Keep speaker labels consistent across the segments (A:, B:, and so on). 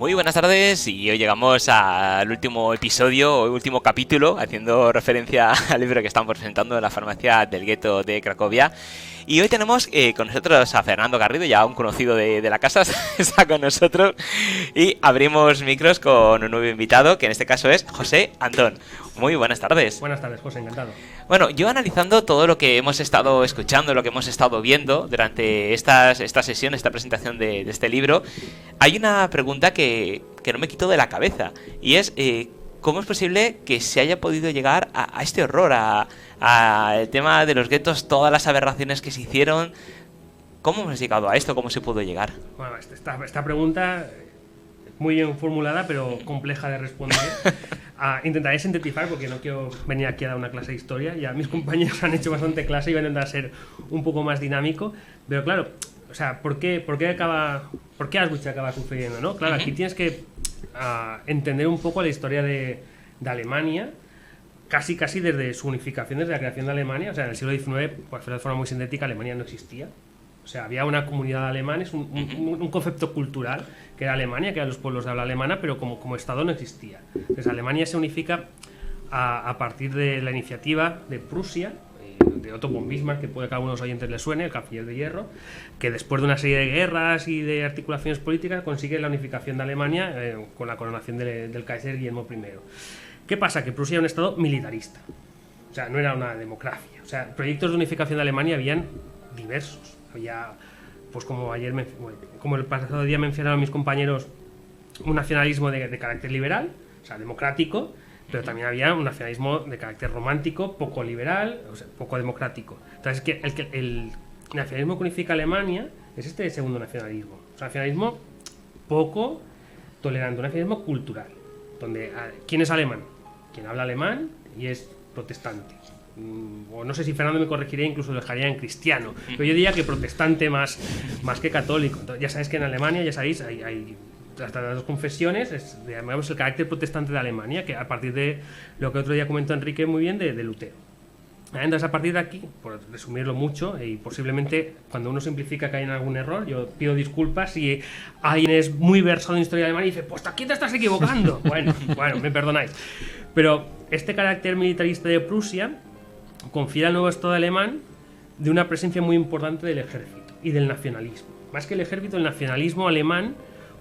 A: Muy buenas tardes y hoy llegamos al último episodio, o último capítulo, haciendo referencia al libro que estamos presentando en la farmacia del gueto de Cracovia. Y hoy tenemos con nosotros a Fernando Garrido, ya un conocido de la casa, está con nosotros. Y abrimos micros con un nuevo invitado, que en este caso es José Antón. Muy buenas tardes.
B: Buenas tardes, José, encantado.
A: Bueno, yo analizando todo lo que hemos estado escuchando, lo que hemos estado viendo durante esta sesión, esta presentación de este libro, hay una pregunta que no me quito de la cabeza. Y es, ¿cómo es posible que se haya podido llegar a este horror, a el tema de los guetos, todas las aberraciones que se hicieron? ¿Cómo hemos llegado a esto? ¿Cómo se pudo llegar?
B: Bueno, esta pregunta muy bien formulada, pero compleja de responder. Intentaré sintetizar porque no quiero venir aquí a dar una clase de historia. Ya mis compañeros han hecho bastante clase y voy a intentar ser un poco más dinámico. Pero claro, o sea, ¿por qué Auschwitz acaba sucediendo, ¿no? Claro, aquí tienes que entender un poco la historia de Alemania, casi desde su unificación, desde la creación de Alemania. O sea, en el siglo XIX, pues de forma muy sintética, Alemania no existía. O sea, había una comunidad de alemanes, un concepto cultural que era Alemania, que eran los pueblos de habla alemana, pero como Estado no existía. Entonces Alemania se unifica a partir de la iniciativa de Prusia, de Otto von Bismarck, que puede que a algunos oyentes les suene, el canciller de hierro, que después de una serie de guerras y de articulaciones políticas consigue la unificación de Alemania con la coronación del Kaiser Guillermo I. ¿Qué pasa? Que Prusia era un Estado militarista. O sea, no era una democracia. O sea, proyectos de unificación de Alemania habían diversos. Había, pues como el pasado día mencionaron mis compañeros, un nacionalismo de carácter liberal, o sea, democrático, pero también había un nacionalismo de carácter romántico, poco liberal, o sea, poco democrático. Entonces, el nacionalismo que unifica Alemania es este segundo nacionalismo. O sea, nacionalismo poco tolerante, un nacionalismo cultural, donde ¿quién es alemán? Quien habla alemán y es protestante. O no sé si Fernando me corregiría, incluso lo dejaría en cristiano, pero yo diría que protestante más que católico. Entonces, ya sabéis que en Alemania, ya sabéis, hay hasta las dos confesiones, digamos, el carácter protestante de Alemania, que a partir de lo que otro día comentó Enrique muy bien, de Lutero. Entonces, a partir de aquí, por resumirlo mucho, y posiblemente cuando uno simplifica que hay algún error, yo pido disculpas si alguien es muy versado en historia alemana y dice, pues aquí te estás equivocando. Bueno, me perdonáis. Pero este carácter militarista de Prusia confiere al nuevo Estado alemán de una presencia muy importante del ejército y del nacionalismo. Más que el ejército, el nacionalismo alemán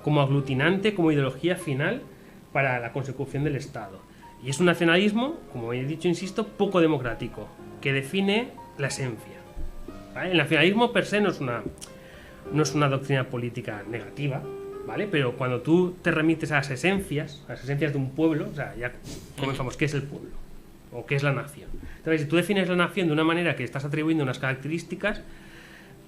B: como aglutinante, como ideología final para la consecución del Estado. Y es un nacionalismo, como he dicho, insisto, poco democrático, que define la esencia. ¿Vale? El nacionalismo per se no es una doctrina política negativa, ¿vale? Pero cuando tú te remites a las esencias de un pueblo, o sea, ya comenzamos, ¿qué es el pueblo? ¿O qué es la nación? Entonces, si tú defines la nación de una manera que estás atribuyendo unas características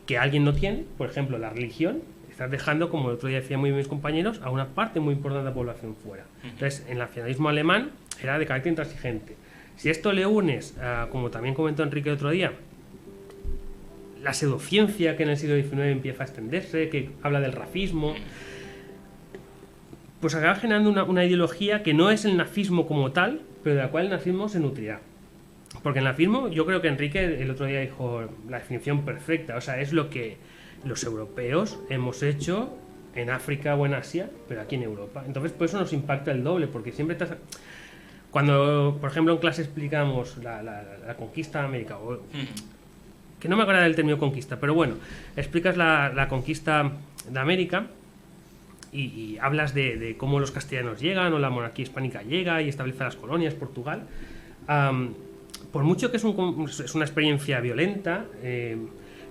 B: que alguien no tiene, por ejemplo, la religión, estás dejando, como el otro día decían muy bien mis compañeros, a una parte muy importante de la población fuera. Entonces, el nacionalismo alemán era de carácter intransigente. Si esto le unes, como también comentó Enrique el otro día, la pseudociencia que en el siglo XIX empieza a extenderse, que habla del racismo, pues acaba generando una ideología que no es el nazismo como tal, pero de la cual el nazismo se nutrirá. Porque el nazismo, yo creo que Enrique el otro día dijo la definición perfecta, o sea, es lo que los europeos hemos hecho en África o en Asia, pero aquí en Europa. Entonces, por eso nos impacta el doble, porque siempre cuando, por ejemplo, en clase explicamos la conquista de América, que no me acuerdo del término conquista, pero bueno, explicas la conquista de América y hablas de cómo los castellanos llegan o la monarquía hispánica llega y establece las colonias, Portugal. Por mucho que es una experiencia violenta,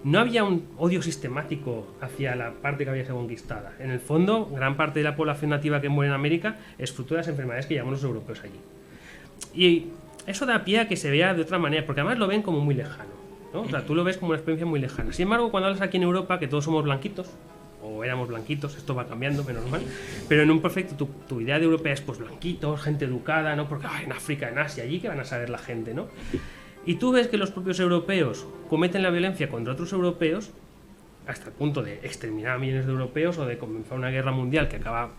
B: no había un odio sistemático hacia la parte que había sido conquistada. En el fondo, gran parte de la población nativa que muere en América es fruto de las enfermedades que llevamos los europeos allí. Y eso da pie a que se vea de otra manera, porque además lo ven como muy lejano, ¿no? O sea, tú lo ves como una experiencia muy lejana. Sin embargo, cuando hablas aquí en Europa, que todos somos blanquitos, o éramos blanquitos, esto va cambiando, menos mal, pero en un perfecto, tu idea de europea es pues blanquitos, gente educada, ¿no? Porque en África, en Asia, allí que van a saber la gente, ¿no? Y tú ves que los propios europeos cometen la violencia contra otros europeos hasta el punto de exterminar a millones de europeos o de comenzar una guerra mundial que acaba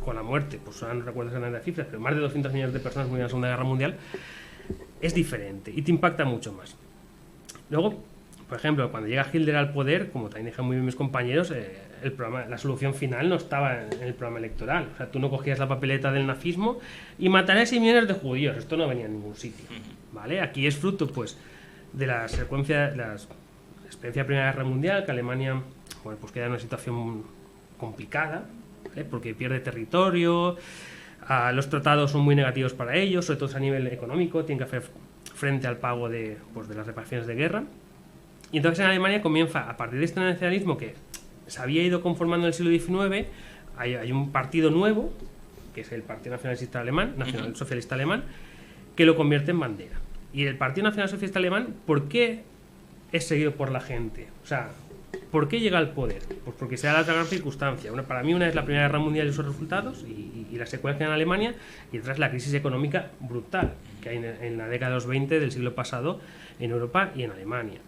B: con la muerte, pues no recuerdo exactamente las cifras, pero más de 200 millones de personas murieron en la Segunda Guerra Mundial, es diferente y te impacta mucho más. Luego, por ejemplo, cuando llega Hitler al poder, como también dijeron muy bien mis compañeros, el programa, la solución final no estaba en el programa electoral. O sea, tú no cogías la papeleta del nazismo y mataré 6 millones de judíos. Esto no venía a ningún sitio, ¿vale? Aquí es fruto, pues, de la secuencia, la experiencia de la Primera Guerra Mundial, que Alemania, bueno, pues queda en una situación complicada, ¿vale? Porque pierde territorio, los tratados son muy negativos para ellos, sobre todo a nivel económico, tienen que hacer frente al pago de las reparaciones de guerra. Y entonces en Alemania comienza, a partir de este nacionalismo que se había ido conformando en el siglo XIX, hay un partido nuevo, que es el Partido Nacionalista Alemán, Nacional Socialista Alemán, que lo convierte en bandera. Y el Partido Nacional Socialista Alemán, ¿por qué es seguido por la gente? O sea, ¿por qué llega al poder? Pues porque se da la gran circunstancia. Para mí una es la Primera Guerra Mundial y sus resultados y la secuencia en Alemania, y otra es la crisis económica brutal que hay en la década de los 20 del siglo pasado en Europa y en Alemania.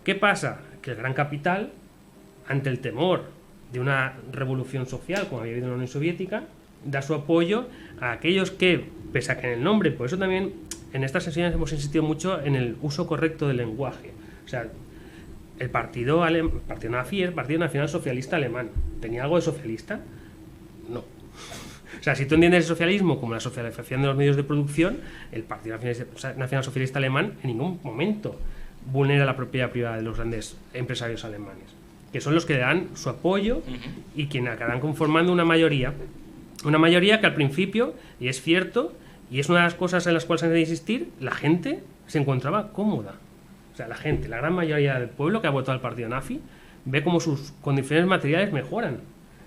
B: ¿Qué pasa? Que el gran capital, ante el temor de una revolución social como había habido en la Unión Soviética, da su apoyo a aquellos que, pese a que en el nombre, por eso también en estas sesiones hemos insistido mucho en el uso correcto del lenguaje. O sea, el partido nazi es el Partido Nacional Socialista Alemán. ¿Tenía algo de socialista? No. O sea, si tú entiendes el socialismo como la socialización de los medios de producción, el Partido Nacional Socialista Alemán en ningún momento vulnera la propiedad privada de los grandes empresarios alemanes, que son los que le dan su apoyo y quienes acaban conformando una mayoría que al principio, y es cierto, y es una de las cosas en las cuales hay que insistir, la gente se encontraba cómoda. O sea, la gente, la gran mayoría del pueblo que ha votado al partido nazi, ve como sus condiciones materiales mejoran.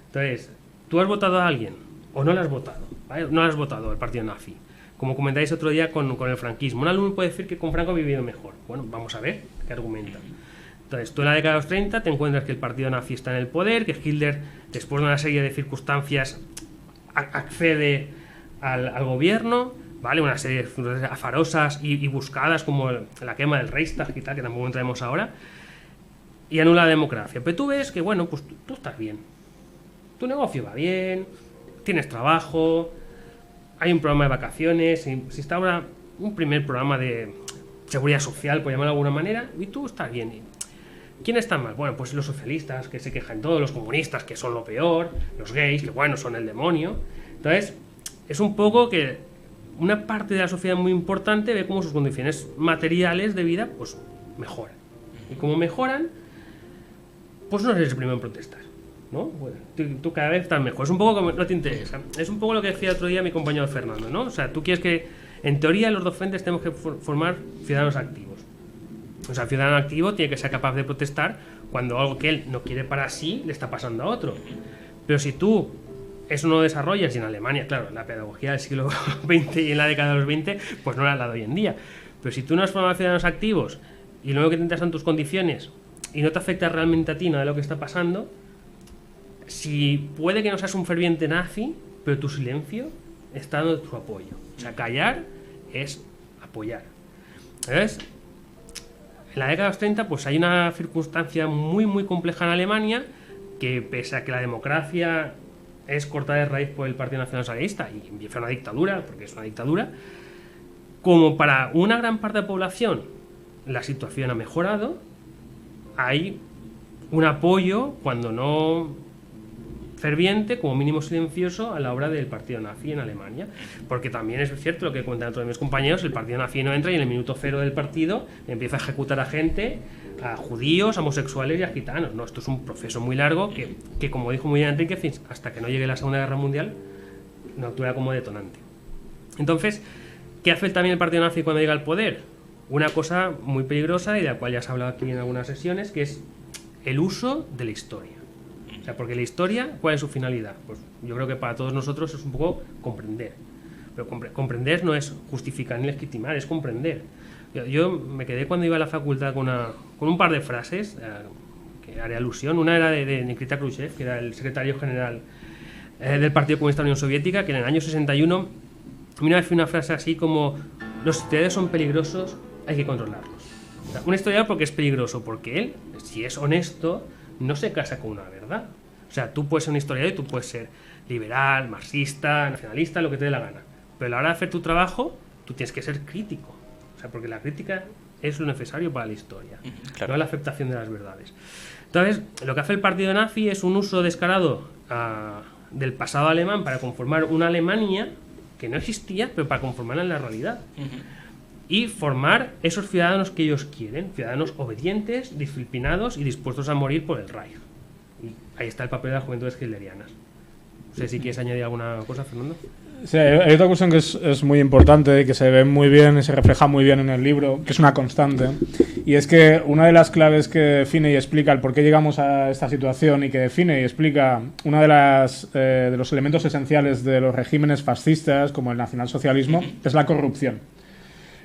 B: Entonces, tú has votado a alguien o no lo has votado, ¿vale? No lo has votado al partido nazi. Como comentáis otro día con el franquismo. Un alumno puede decir que con Franco ha vivido mejor. Bueno, vamos a ver qué argumenta. Entonces, tú en la década de los 30 te encuentras que el partido nazi está en el poder, que Hitler, después de una serie de circunstancias, accede al gobierno, ¿vale? Una serie de afarosas y buscadas, como la quema del Reichstag y tal, que tampoco entraremos ahora, y anula la democracia. Pero tú ves que, bueno, pues tú estás bien. Tu negocio va bien, tienes trabajo, hay un programa de vacaciones, se instaura un primer programa de seguridad social, por llamarlo de alguna manera, y tú estás bien. ¿Quién está mal? Bueno, pues los socialistas, que se quejan todos, los comunistas, que son lo peor, los gays, que bueno, son el demonio. Entonces, es un poco que una parte de la sociedad muy importante ve cómo sus condiciones materiales de vida, pues, mejoran. Y como mejoran, pues no eres el primero en protestar, ¿no? Bueno, tú cada vez estás mejor. Es un poco como no te interesa. Es un poco lo que decía otro día mi compañero Fernando, ¿no? O sea, tú quieres que, en teoría, los docentes tenemos que formar ciudadanos activos. O sea, el ciudadano activo tiene que ser capaz de protestar cuando algo que él no quiere para sí le está pasando a otro. Pero si tú eso no lo desarrollas, y en Alemania, claro, la pedagogía del siglo XX y en la década de los 20, pues no era la de hoy en día. Pero si tú no has formado ciudadanos activos y lo único que intentas son tus condiciones y no te afecta realmente a ti nada de lo que está pasando, si puede que no seas un ferviente nazi, pero tu silencio está dando tu apoyo. O sea, callar es apoyar. ¿Ves? En la década de los 30 pues hay una circunstancia muy muy compleja en Alemania, que pese a que la democracia es cortada de raíz por el Partido Nacional Socialista y empieza una dictadura, porque es una dictadura, como para una gran parte de la población la situación ha mejorado, hay un apoyo, cuando no ferviente, como mínimo silencioso, a la obra del partido nazi en Alemania. Porque también es cierto lo que cuentan todos mis compañeros, el partido nazi no entra y en el minuto cero del partido empieza a ejecutar a gente, a judíos, a homosexuales y a gitanos. No, esto es un proceso muy largo que como dijo muy bien Enrique, hasta que no llegue la Segunda Guerra Mundial, no actúa como detonante. Entonces, ¿qué hace también el partido nazi cuando llega al poder? Una cosa muy peligrosa y de la cual ya se ha hablado aquí en algunas sesiones, que es el uso de la historia. O sea, porque la historia, ¿cuál es su finalidad? Pues yo creo que para todos nosotros es un poco comprender. Pero comprender no es justificar ni legitimar, es comprender. Yo me quedé cuando iba a la facultad con un par de frases que haré alusión. Una era de Nikita Khrushchev, que era el secretario general del Partido Comunista de la Unión Soviética, que en el año 61 a mí una vez fue una frase así como: los historiadores son peligrosos, hay que controlarlos. O sea, un historiador porque es peligroso, porque él, si es honesto, no se casa con una verdad. O sea, tú puedes ser un historiador y tú puedes ser liberal, marxista, nacionalista, lo que te dé la gana. Pero a la hora de hacer tu trabajo, tú tienes que ser crítico. O sea, porque la crítica es lo necesario para la historia,
A: claro.
B: no la aceptación de las verdades. Entonces, lo que hace el partido nazi es un uso descarado del pasado alemán para conformar una Alemania que no existía, pero para conformarla en la realidad. Y formar esos ciudadanos que ellos quieren, ciudadanos obedientes, disciplinados y dispuestos a morir por el Reich. Y ahí está el papel de las juventudes hitlerianas. No sé si quieres añadir alguna cosa, Fernando.
C: Sí, hay otra cuestión que es muy importante, que se ve muy bien y se refleja muy bien en el libro, que es una constante, y es que una de las claves que define y explica el por qué llegamos a esta situación y que define y explica uno de los elementos esenciales de los regímenes fascistas, como el nacionalsocialismo, es la corrupción.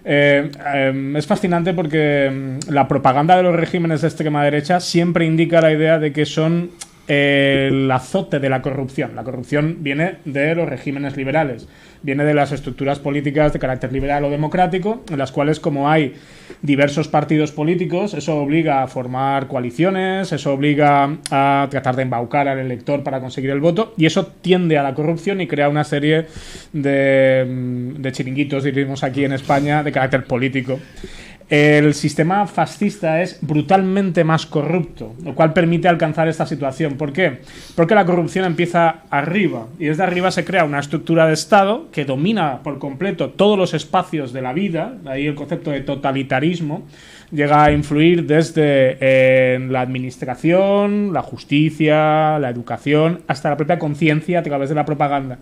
C: Es fascinante porque la propaganda de los regímenes de extrema derecha siempre indica la idea de que son el azote de la corrupción. La corrupción viene de los regímenes liberales, viene de las estructuras políticas de carácter liberal o democrático, en las cuales, como hay diversos partidos políticos, eso obliga a formar coaliciones, eso obliga a tratar de embaucar al elector para conseguir el voto, y eso tiende a la corrupción y crea una serie de chiringuitos, diríamos aquí en España, de carácter político. El sistema fascista es brutalmente más corrupto, lo cual permite alcanzar esta situación. ¿Por qué? Porque la corrupción empieza arriba, y desde arriba se crea una estructura de Estado que domina por completo todos los espacios de la vida. Ahí el concepto de totalitarismo llega a influir desde la administración, la justicia, la educación, hasta la propia conciencia a través de la propaganda.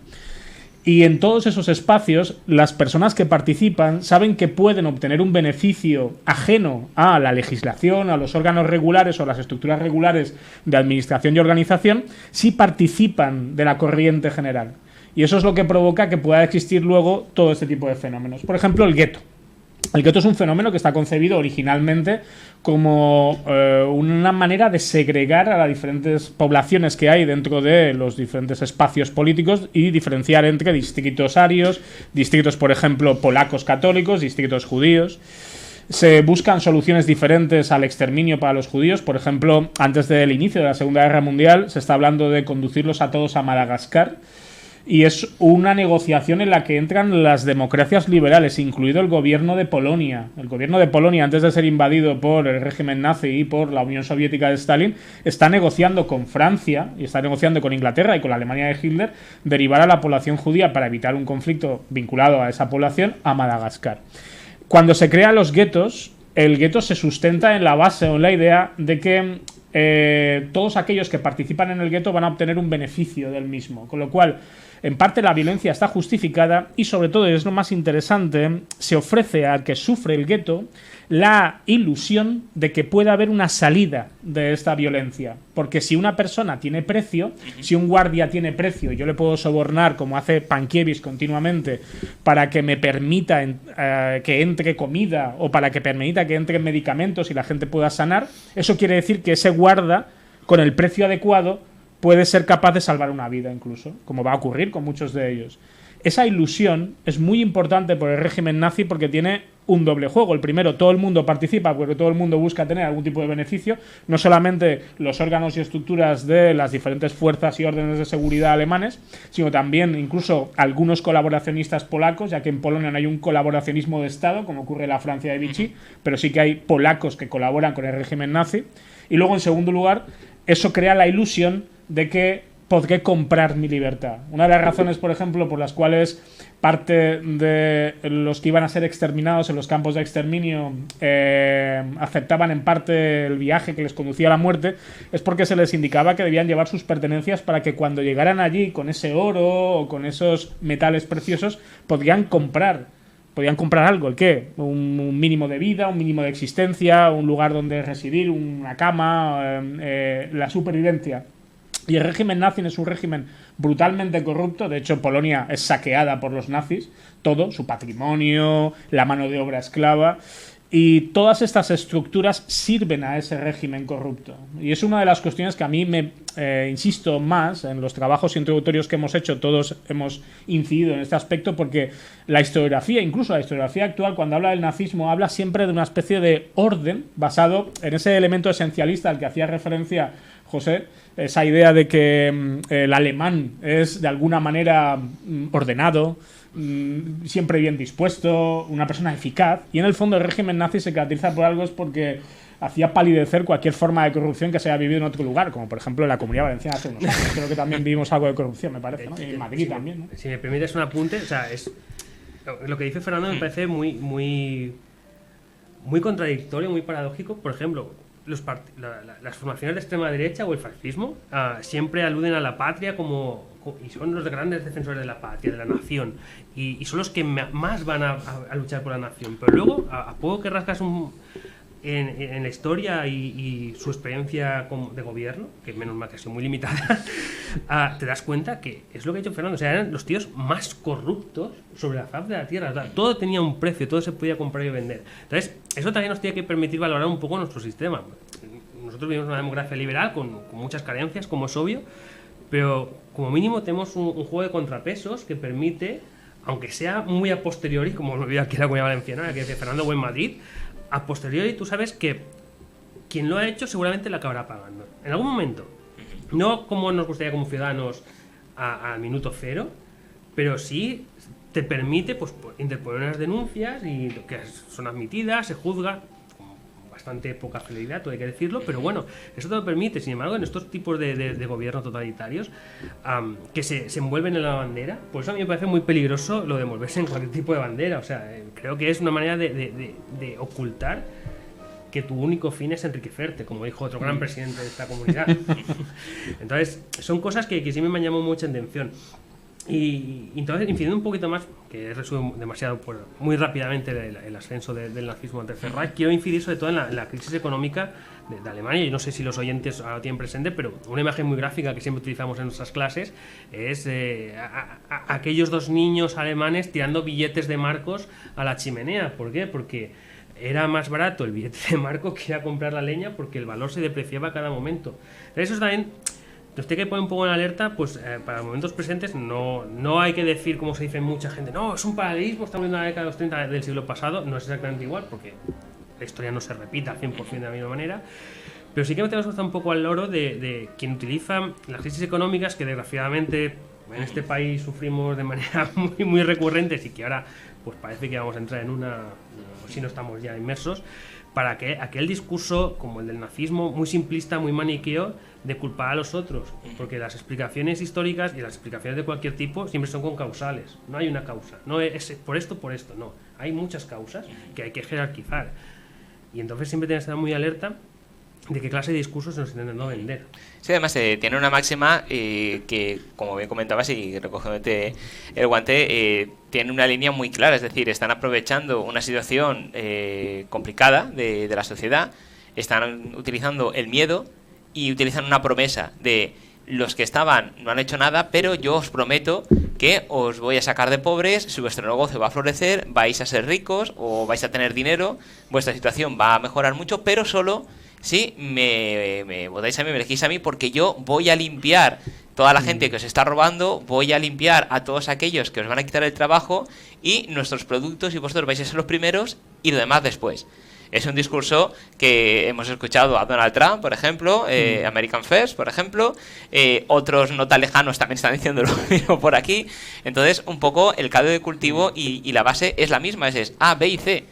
C: Y en todos esos espacios, las personas que participan saben que pueden obtener un beneficio ajeno a la legislación, a los órganos regulares o a las estructuras regulares de administración y organización si participan de la corriente general. Y eso es lo que provoca que pueda existir luego todo este tipo de fenómenos. Por ejemplo, el gueto. El gueto es un fenómeno que está concebido originalmente como una manera de segregar a las diferentes poblaciones que hay dentro de los diferentes espacios políticos y diferenciar entre distritos arios, distritos, por ejemplo, polacos católicos, distritos judíos. Se buscan soluciones diferentes al exterminio para los judíos. Por ejemplo, antes del inicio de la Segunda Guerra Mundial se está hablando de conducirlos a todos a Madagascar. Y es una negociación en la que entran las democracias liberales, incluido el gobierno de Polonia. El gobierno de Polonia, antes de ser invadido por el régimen nazi y por la Unión Soviética de Stalin, está negociando con Francia y está negociando con Inglaterra y con la Alemania de Hitler derivar a la población judía para evitar un conflicto vinculado a esa población a Madagascar. Cuando se crean los guetos, el gueto se sustenta en la base o en la idea de que todos aquellos que participan en el gueto van a obtener un beneficio del mismo, con lo cual en parte la violencia está justificada y sobre todo, y es lo más interesante, se ofrece al que sufre el gueto la ilusión de que pueda haber una salida de esta violencia. Porque si una persona tiene precio, si un guardia tiene precio, yo le puedo sobornar, como hace Pankiewicz continuamente, para que me permita que entre comida o para que permita que entren medicamentos y la gente pueda sanar, eso quiere decir que ese guarda, con el precio adecuado, puede ser capaz de salvar una vida incluso, como va a ocurrir con muchos de ellos. Esa ilusión es muy importante por el régimen nazi porque tiene un doble juego. El primero, todo el mundo participa porque todo el mundo busca tener algún tipo de beneficio, no solamente los órganos y estructuras de las diferentes fuerzas y órdenes de seguridad alemanes, sino también incluso algunos colaboracionistas polacos, ya que en Polonia no hay un colaboracionismo de Estado, como ocurre en la Francia de Vichy, pero sí que hay polacos que colaboran con el régimen nazi. Y luego, en segundo lugar, eso crea la ilusión de que podré comprar mi libertad. Una de las razones, por ejemplo, por las cuales parte de los que iban a ser exterminados en los campos de exterminio aceptaban en parte el viaje que les conducía a la muerte, es porque se les indicaba que debían llevar sus pertenencias para que cuando llegaran allí con ese oro o con esos metales preciosos podrían comprar algo. ¿El qué? Un mínimo de vida, un mínimo de existencia, un lugar donde residir, una cama, la supervivencia. Y el régimen nazi es un régimen brutalmente corrupto. De hecho, Polonia es saqueada por los nazis. Todo, su patrimonio, la mano de obra esclava. Y todas estas estructuras sirven a ese régimen corrupto. Y es una de las cuestiones que a mí me insisto más en los trabajos introductorios que hemos hecho. Todos hemos incidido en este aspecto porque la historiografía, incluso la historiografía actual, cuando habla del nazismo, habla siempre de una especie de orden basado en ese elemento esencialista al que hacía referencia José, esa idea de que el alemán es de alguna manera ordenado, siempre bien dispuesto, una persona eficaz. Y en el fondo el régimen nazi se caracteriza por algo es porque hacía palidecer cualquier forma de corrupción que se haya vivido en otro lugar, como por ejemplo en la Comunidad Valenciana hace unos años. Creo que también vivimos algo de corrupción, me parece, ¿no? Y en Madrid también, ¿no?
B: Si me permites un apunte, o sea, lo que dice Fernando me parece muy contradictorio, muy paradójico. Por ejemplo, las formaciones de extrema derecha o el fascismo siempre aluden a la patria y son los grandes defensores de la patria, de la nación, y son los que más van a luchar por la nación. Pero luego, a poco que rascas en la historia y su experiencia de gobierno, que menos mal que ha sido muy limitada, te das cuenta que es lo que ha hecho Fernando. O sea, eran los tíos más corruptos sobre la faz de la tierra. O sea, todo tenía un precio, todo se podía comprar y vender. Entonces, eso también nos tiene que permitir valorar un poco nuestro sistema. Nosotros vivimos una democracia liberal con muchas carencias, como es obvio, pero como mínimo tenemos un juego de contrapesos que permite, aunque sea muy a posteriori, como lo veo aquí en la Comunidad Valenciana, que dice Fernando o en Madrid, a posteriori tú sabes que quien lo ha hecho seguramente lo acabará pagando en algún momento, no como nos gustaría como ciudadanos al minuto cero, pero sí te permite pues interponer unas denuncias y que son admitidas, se juzga con bastante poca celeridad, todo hay que decirlo, pero bueno, eso te lo permite. Sin embargo, en estos tipos de gobiernos totalitarios que se envuelven en la bandera, por eso a mí me parece muy peligroso lo de envolverse en cualquier tipo de bandera. O sea, creo que es una manera de ocultar que tu único fin es enriquecerte, como dijo otro gran presidente de esta comunidad. Entonces, son cosas que siempre me han llamado mucha atención. Y entonces, incidiendo un poquito más, que he resumido demasiado muy rápidamente el ascenso del nazismo ante el Reich, quiero incidir sobre todo en la crisis económica de Alemania. Y no sé si los oyentes ahora tienen presente, pero una imagen muy gráfica que siempre utilizamos en nuestras clases es aquellos dos niños alemanes tirando billetes de marcos a la chimenea. ¿Por qué? Porque era más barato el billete de marco que ir a comprar la leña, porque el valor se depreciaba a cada momento. Eso también nos tiene que poner un poco en alerta, pues para momentos presentes no hay que decir, como se dice mucha gente, no, es un paralelismo, estamos viendo la década de los 30 del siglo pasado. No es exactamente igual, porque la historia no se repite al 100% de la misma manera, pero sí que me tenemos que estar un poco al loro de quien utiliza las crisis económicas que desgraciadamente en este país sufrimos de manera muy, muy recurrente, y que ahora pues parece que vamos a entrar en una, si no estamos ya inmersos, para que aquel discurso como el del nazismo, muy simplista, muy maniqueo, de culpar a los otros, porque las explicaciones históricas y las explicaciones de cualquier tipo siempre son concausales. No hay una causa, no es por esto, no. Hay muchas causas que hay que jerarquizar, y entonces siempre tienes que estar muy alerta de qué clase de discursos se nos intentan vender.
A: Sí, además tiene una máxima que, como bien comentabas y recogiéndote el guante, tiene una línea muy clara. Es decir, están aprovechando una situación complicada de la sociedad, están utilizando el miedo y utilizan una promesa de los que estaban no han hecho nada, pero yo os prometo que os voy a sacar de pobres, si vuestro negocio va a florecer, vais a ser ricos o vais a tener dinero, vuestra situación va a mejorar mucho, pero solo si me votáis a mí, me elegís a mí, porque yo voy a limpiar toda la gente que os está robando, voy a limpiar a todos aquellos que os van a quitar el trabajo, y nuestros productos y vosotros vais a ser los primeros y lo demás después. Es un discurso que hemos escuchado a Donald Trump, por ejemplo, American First, por ejemplo, otros no tan lejanos también están diciendo lo mismo por aquí. Entonces, un poco el caldo de cultivo y la base es la misma, es A, B y C.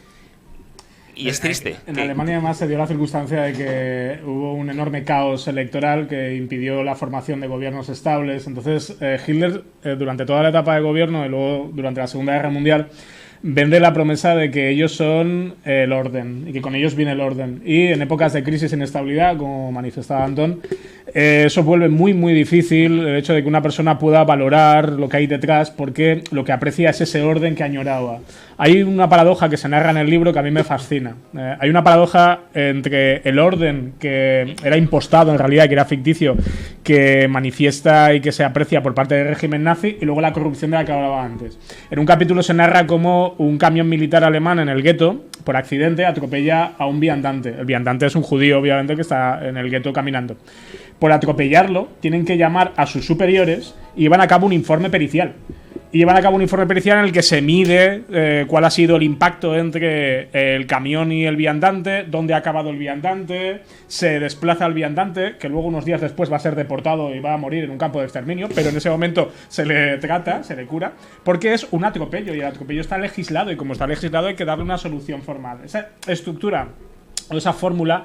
A: Y es triste.
C: En Alemania además se dio la circunstancia de que hubo un enorme caos electoral que impidió la formación de gobiernos estables. Entonces Hitler, durante toda la etapa de gobierno y luego durante la Segunda Guerra Mundial, vende la promesa de que ellos son el orden y que con ellos viene el orden. Y en épocas de crisis e inestabilidad, como manifestaba Antón, eso vuelve muy, muy difícil el hecho de que una persona pueda valorar lo que hay detrás, porque lo que aprecia es ese orden que añoraba. Hay una paradoja que se narra en el libro que a mí me fascina. Hay una paradoja entre el orden que era impostado en realidad, que era ficticio, que manifiesta y que se aprecia por parte del régimen nazi, y luego la corrupción de la que hablaba antes. En un capítulo se narra cómo un camión militar alemán en el gueto, por accidente, atropella a un viandante. El viandante es un judío, obviamente, que está en el gueto caminando. Por atropellarlo, tienen que llamar a sus superiores y llevan a cabo un informe pericial. y llevan a cabo un informe pericial en el que se mide cuál ha sido el impacto entre el camión y el viandante, dónde ha acabado el viandante, se desplaza el viandante, que luego unos días después va a ser deportado y va a morir en un campo de exterminio, pero en ese momento se le trata, se le cura, porque es un atropello y el atropello está legislado y como está legislado hay que darle una solución formal. Esa estructura o esa fórmula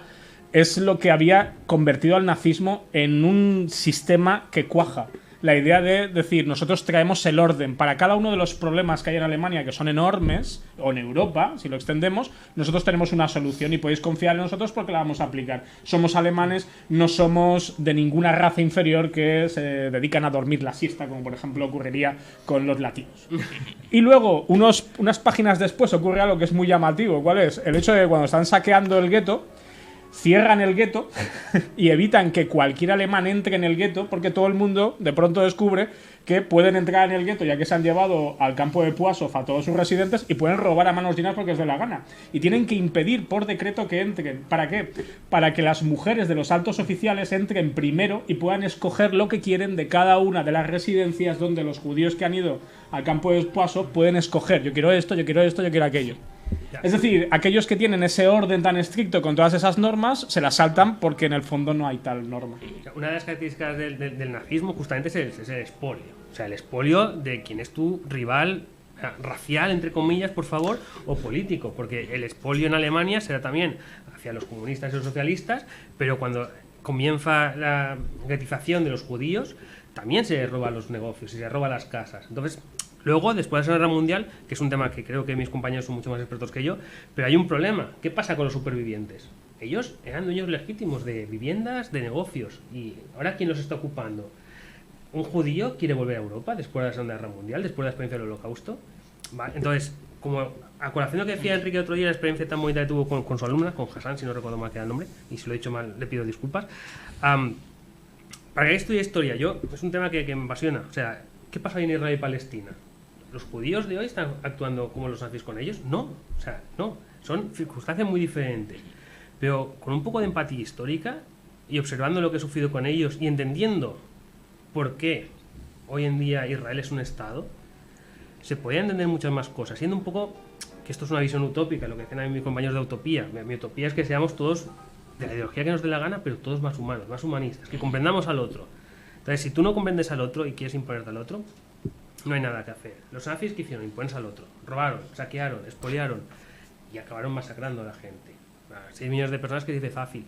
C: es lo que había convertido al nazismo en un sistema que cuaja. La idea de decir, nosotros traemos el orden. Para cada uno de los problemas que hay en Alemania, que son enormes, o en Europa, si lo extendemos, nosotros tenemos una solución y podéis confiar en nosotros porque la vamos a aplicar. Somos alemanes, no somos de ninguna raza inferior que se dedican a dormir la siesta, como por ejemplo ocurriría con los latinos. Y luego, unas páginas después, ocurre algo que es muy llamativo. ¿Cuál es? El hecho de que cuando están saqueando el gueto, cierran el gueto y evitan que cualquier alemán entre en el gueto porque todo el mundo de pronto descubre que pueden entrar en el gueto ya que se han llevado al campo de Puasov a todos sus residentes y pueden robar a manos llenas porque es de la gana. Y tienen que impedir por decreto que entren. ¿Para qué? Para que las mujeres de los altos oficiales entren primero y puedan escoger lo que quieren de cada una de las residencias donde los judíos que han ido al campo de Puasov pueden escoger. Yo quiero esto, yo quiero esto, yo quiero aquello. Es decir, aquellos que tienen ese orden tan estricto con todas esas normas se las saltan porque en el fondo no hay tal norma.
B: Una de las características del nazismo justamente es el expolio. O sea, el expolio de quien es tu rival racial, entre comillas, por favor, o político. Porque el expolio en Alemania será también hacia los comunistas y los socialistas, pero cuando comienza la guetización de los judíos, también se roban los negocios y se roban las casas. Entonces, luego, después de la Segunda Guerra Mundial, que es un tema que creo que mis compañeros son mucho más expertos que yo, pero hay un problema. ¿Qué pasa con los supervivientes? Ellos eran dueños legítimos de viviendas, de negocios. ¿Y ahora quién los está ocupando? ¿Un judío quiere volver a Europa después de la Segunda Guerra Mundial, después de la experiencia del Holocausto? ¿Vale? Entonces, como a colación de lo que decía Enrique otro día, la experiencia tan bonita que tuvo con su alumna, con Hassan, si no recuerdo mal que era el nombre, y si lo he dicho mal le pido disculpas. Para que estudie historia, es un tema que me apasiona. O sea, ¿qué pasa en Israel y Palestina? ¿Los judíos de hoy están actuando como los nazis con ellos? No, o sea, no. Son circunstancias muy diferentes. Pero con un poco de empatía histórica y observando lo que he sufrido con ellos y entendiendo por qué hoy en día Israel es un Estado, se podría entender muchas más cosas. Siendo un poco que esto es una visión utópica, lo que dicen a mis compañeros de utopía. Mi utopía es que seamos todos de la ideología que nos dé la gana, pero todos más humanos, más humanistas, que comprendamos al otro. Entonces, si tú no comprendes al otro y quieres imponerte al otro, no hay nada que hacer. Los nazis, ¿qué hicieron? Imponerse al otro. Robaron, saquearon, expoliaron y acabaron masacrando a la gente. 6 millones de personas, que dice fácil.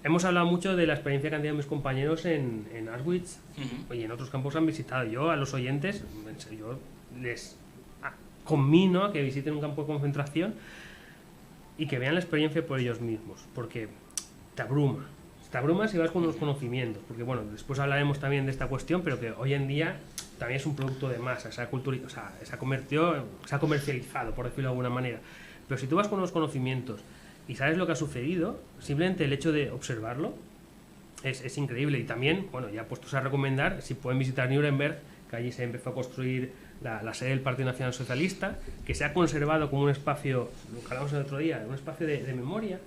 B: Hemos hablado mucho de la experiencia que han tenido mis compañeros en Auschwitz y en otros campos han visitado. Yo, a los oyentes, yo les conmino a que visiten un campo de concentración y que vean la experiencia por ellos mismos, porque te abruma. Te abruma si vas con unos conocimientos, porque bueno, después hablaremos también de esta cuestión, pero que hoy en día también es un producto de masa, se ha comercializado, por decirlo de alguna manera. Pero si tú vas con unos conocimientos y sabes lo que ha sucedido, simplemente el hecho de observarlo es increíble. Y también, bueno, ya puestos a recomendar, si pueden visitar Nuremberg, que allí se empezó a construir la sede del Partido Nacional Socialista, que se ha conservado como un espacio, lo que hablamos el otro día, un espacio de memoria,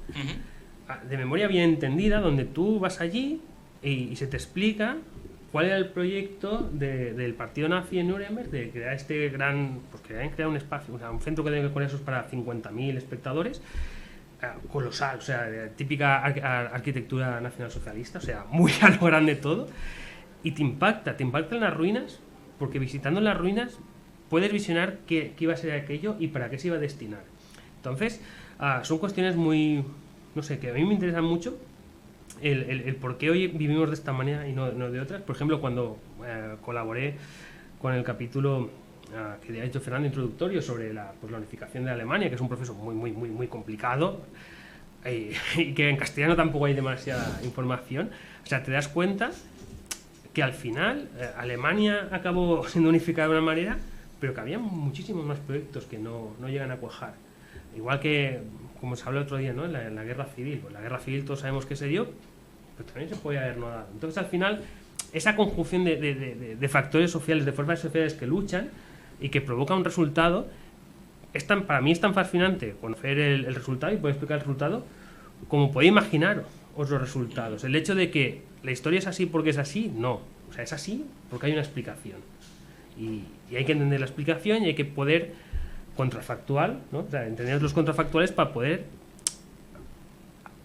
B: de memoria bien entendida, donde tú vas allí y se te explica cuál era el proyecto del partido nazi en Nuremberg, de crear este gran, pues que habían creado un espacio, o sea, un centro que tiene que poner esos para 50.000 espectadores, colosal, o sea, de típica arquitectura nacionalsocialista, o sea, muy a lo grande todo, y te impacta en las ruinas, porque visitando las ruinas puedes visionar qué iba a ser aquello y para qué se iba a destinar. Entonces, son cuestiones muy, no sé, que a mí me interesan mucho, el por qué hoy vivimos de esta manera y no de otras. Por ejemplo, cuando colaboré con el capítulo que ha hecho Fernando introductorio sobre la unificación de Alemania, que es un proceso muy complicado y que en castellano tampoco hay demasiada información. O sea, te das cuenta que al final Alemania acabó siendo unificada de una manera, pero que había muchísimos más proyectos que no llegan a cuajar. Igual que, como se habló el otro día, ¿no? en la guerra civil. Pues la guerra civil todos sabemos que se dio, pero también se podía haber no dado. Entonces, al final, esa conjunción de factores sociales, de fuerzas sociales que luchan y que provoca un resultado, para mí es tan fascinante conocer el resultado y poder explicar el resultado como podéis imaginar otros resultados. El hecho de que la historia es así porque es así, no. O sea, es así porque hay una explicación. Y Y hay que entender la explicación y hay que poder contrafactual, ¿no? O sea, entender los contrafactuales para poder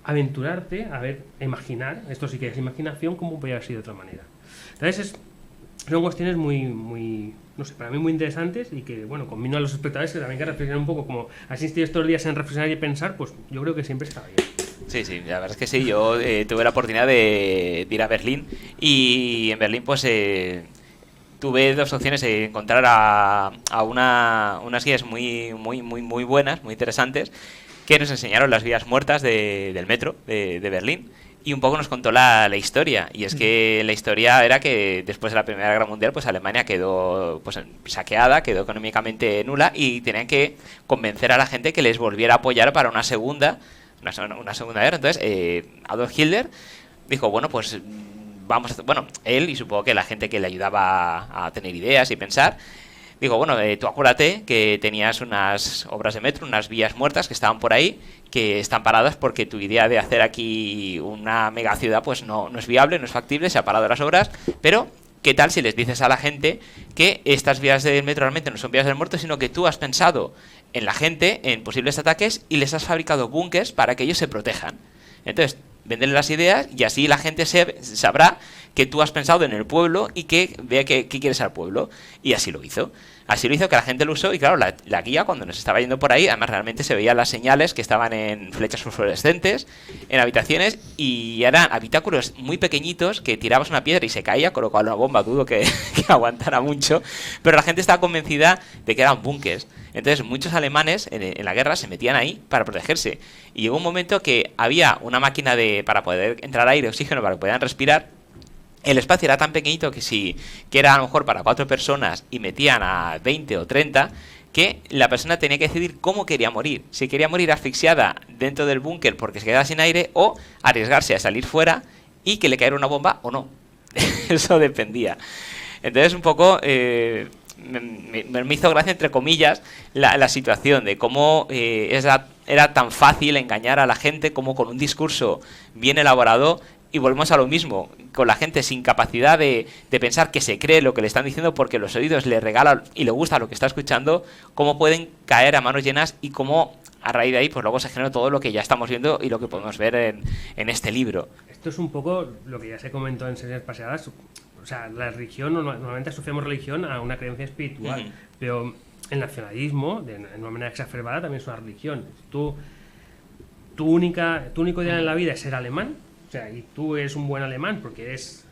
B: aventurarte a ver, imaginar, esto sí que es imaginación, cómo podría haber sido de otra manera. Entonces son cuestiones muy, no sé, para mí muy interesantes y que, bueno, combino a los espectadores que también que reflexionar un poco, como has insistido estos días en reflexionar y pensar, pues yo creo que siempre está bien.
A: Sí, sí, la verdad es que sí. Yo tuve la oportunidad de ir a Berlín y en Berlín pues tuve dos opciones de encontrar a unas guías muy buenas, muy interesantes, que nos enseñaron las vías muertas del metro de Berlín. Y un poco nos contó la historia. Y es que la historia era que después de la Primera Guerra Mundial, pues Alemania quedó pues saqueada, quedó económicamente nula y tenían que convencer a la gente que les volviera a apoyar para una segunda guerra. Entonces, Adolf Hitler dijo, bueno, pues vamos a hacer, bueno, él y supongo que la gente que le ayudaba a tener ideas y pensar, digo, bueno, tú acuérdate que tenías unas obras de metro, unas vías muertas que estaban por ahí, que están paradas porque tu idea de hacer aquí una megaciudad pues no es viable, no es factible, se ha parado las obras, pero ¿qué tal si les dices a la gente que estas vías del metro realmente no son vías del muerto, sino que tú has pensado en la gente, en posibles ataques y les has fabricado búnkers para que ellos se protejan? Entonces, véndele las ideas y así la gente sabrá que tú has pensado en el pueblo y que vea que quieres al pueblo. Y así lo hizo. Así lo hizo, que la gente lo usó y claro, la guía cuando nos estaba yendo por ahí, además realmente se veían las señales que estaban en flechas fluorescentes, en habitaciones y eran habitáculos muy pequeñitos que tirabas una piedra y se caía, con lo cual una bomba dudo que aguantara mucho, pero la gente estaba convencida de que eran búnkers. Entonces muchos alemanes en la guerra se metían ahí para protegerse y llegó un momento que había una máquina para poder entrar aire, oxígeno, para que pudieran respirar. El espacio era tan pequeñito que era a lo mejor para 4 personas y metían a 20 o 30, que la persona tenía que decidir cómo quería morir. Si quería morir asfixiada dentro del búnker porque se quedaba sin aire o arriesgarse a salir fuera y que le cayera una bomba o no. Eso dependía. Entonces un poco me hizo gracia, entre comillas, la situación de cómo era tan fácil engañar a la gente, como con un discurso bien elaborado. Y volvemos a lo mismo, con la gente sin capacidad de pensar, que se cree lo que le están diciendo porque los oídos le regalan y le gusta lo que está escuchando, cómo pueden caer a manos llenas y cómo a raíz de ahí pues luego se genera todo lo que ya estamos viendo y lo que podemos ver en este libro.
B: Esto es un poco lo que ya se comentó en series pasadas. O sea, la religión, normalmente asociamos religión a una creencia espiritual, pero el nacionalismo, de una manera exacerbada, también es una religión. Tu único ideal en la vida es ser alemán. O sea, y tú eres un buen alemán porque eres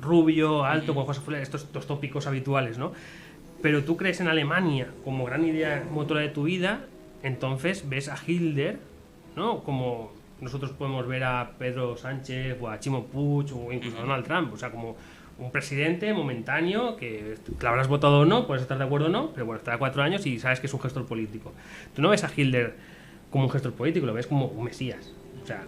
B: rubio, alto, con ojos azules, estos tópicos habituales, ¿no? Pero tú crees en Alemania como gran idea motora de tu vida, entonces ves a Hitler, ¿no? Como nosotros podemos ver a Pedro Sánchez o a Chimo Puig o incluso a Donald Trump, o sea, como un presidente momentáneo que lo habrás votado o no, puedes estar de acuerdo o no, pero bueno, estará 4 años y sabes que es un gestor político. Tú no ves a Hitler como un gestor político, lo ves como un mesías, o sea,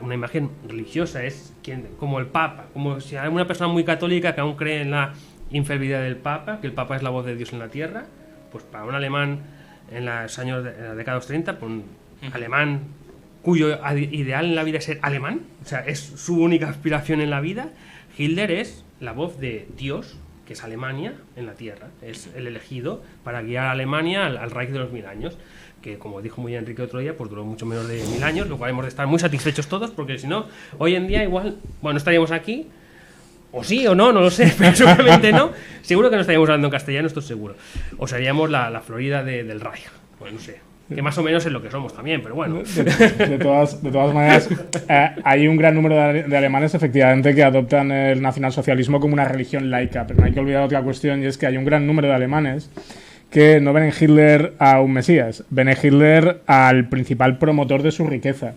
B: una imagen religiosa, es como el Papa, como si hay una persona muy católica que aún cree en la infalibilidad del Papa, que el Papa es la voz de Dios en la tierra. Pues para un alemán en los años de la década de los 30, pues un alemán cuyo ideal en la vida es ser alemán, o sea, es su única aspiración en la vida, Hitler es la voz de Dios, que es Alemania en la tierra, es el elegido para guiar a Alemania al Reich de los 1000 años, que como dijo muy bien Enrique otro día, pues duró mucho menos de 1000 años, lo cual hemos de estar muy satisfechos todos, porque si no, hoy en día igual, bueno, no estaríamos aquí, o sí o no, no lo sé, pero seguramente no, seguro que no estaríamos hablando en castellano, esto es seguro, o seríamos la Florida del Reich, pues no sé, que más o menos es lo que somos también, pero bueno.
C: De todas maneras, hay un gran número de alemanes efectivamente que adoptan el nacionalsocialismo como una religión laica, pero no hay que olvidar otra cuestión, y es que hay un gran número de alemanes que no ven en Hitler a un mesías, ven en Hitler al principal promotor de su riqueza.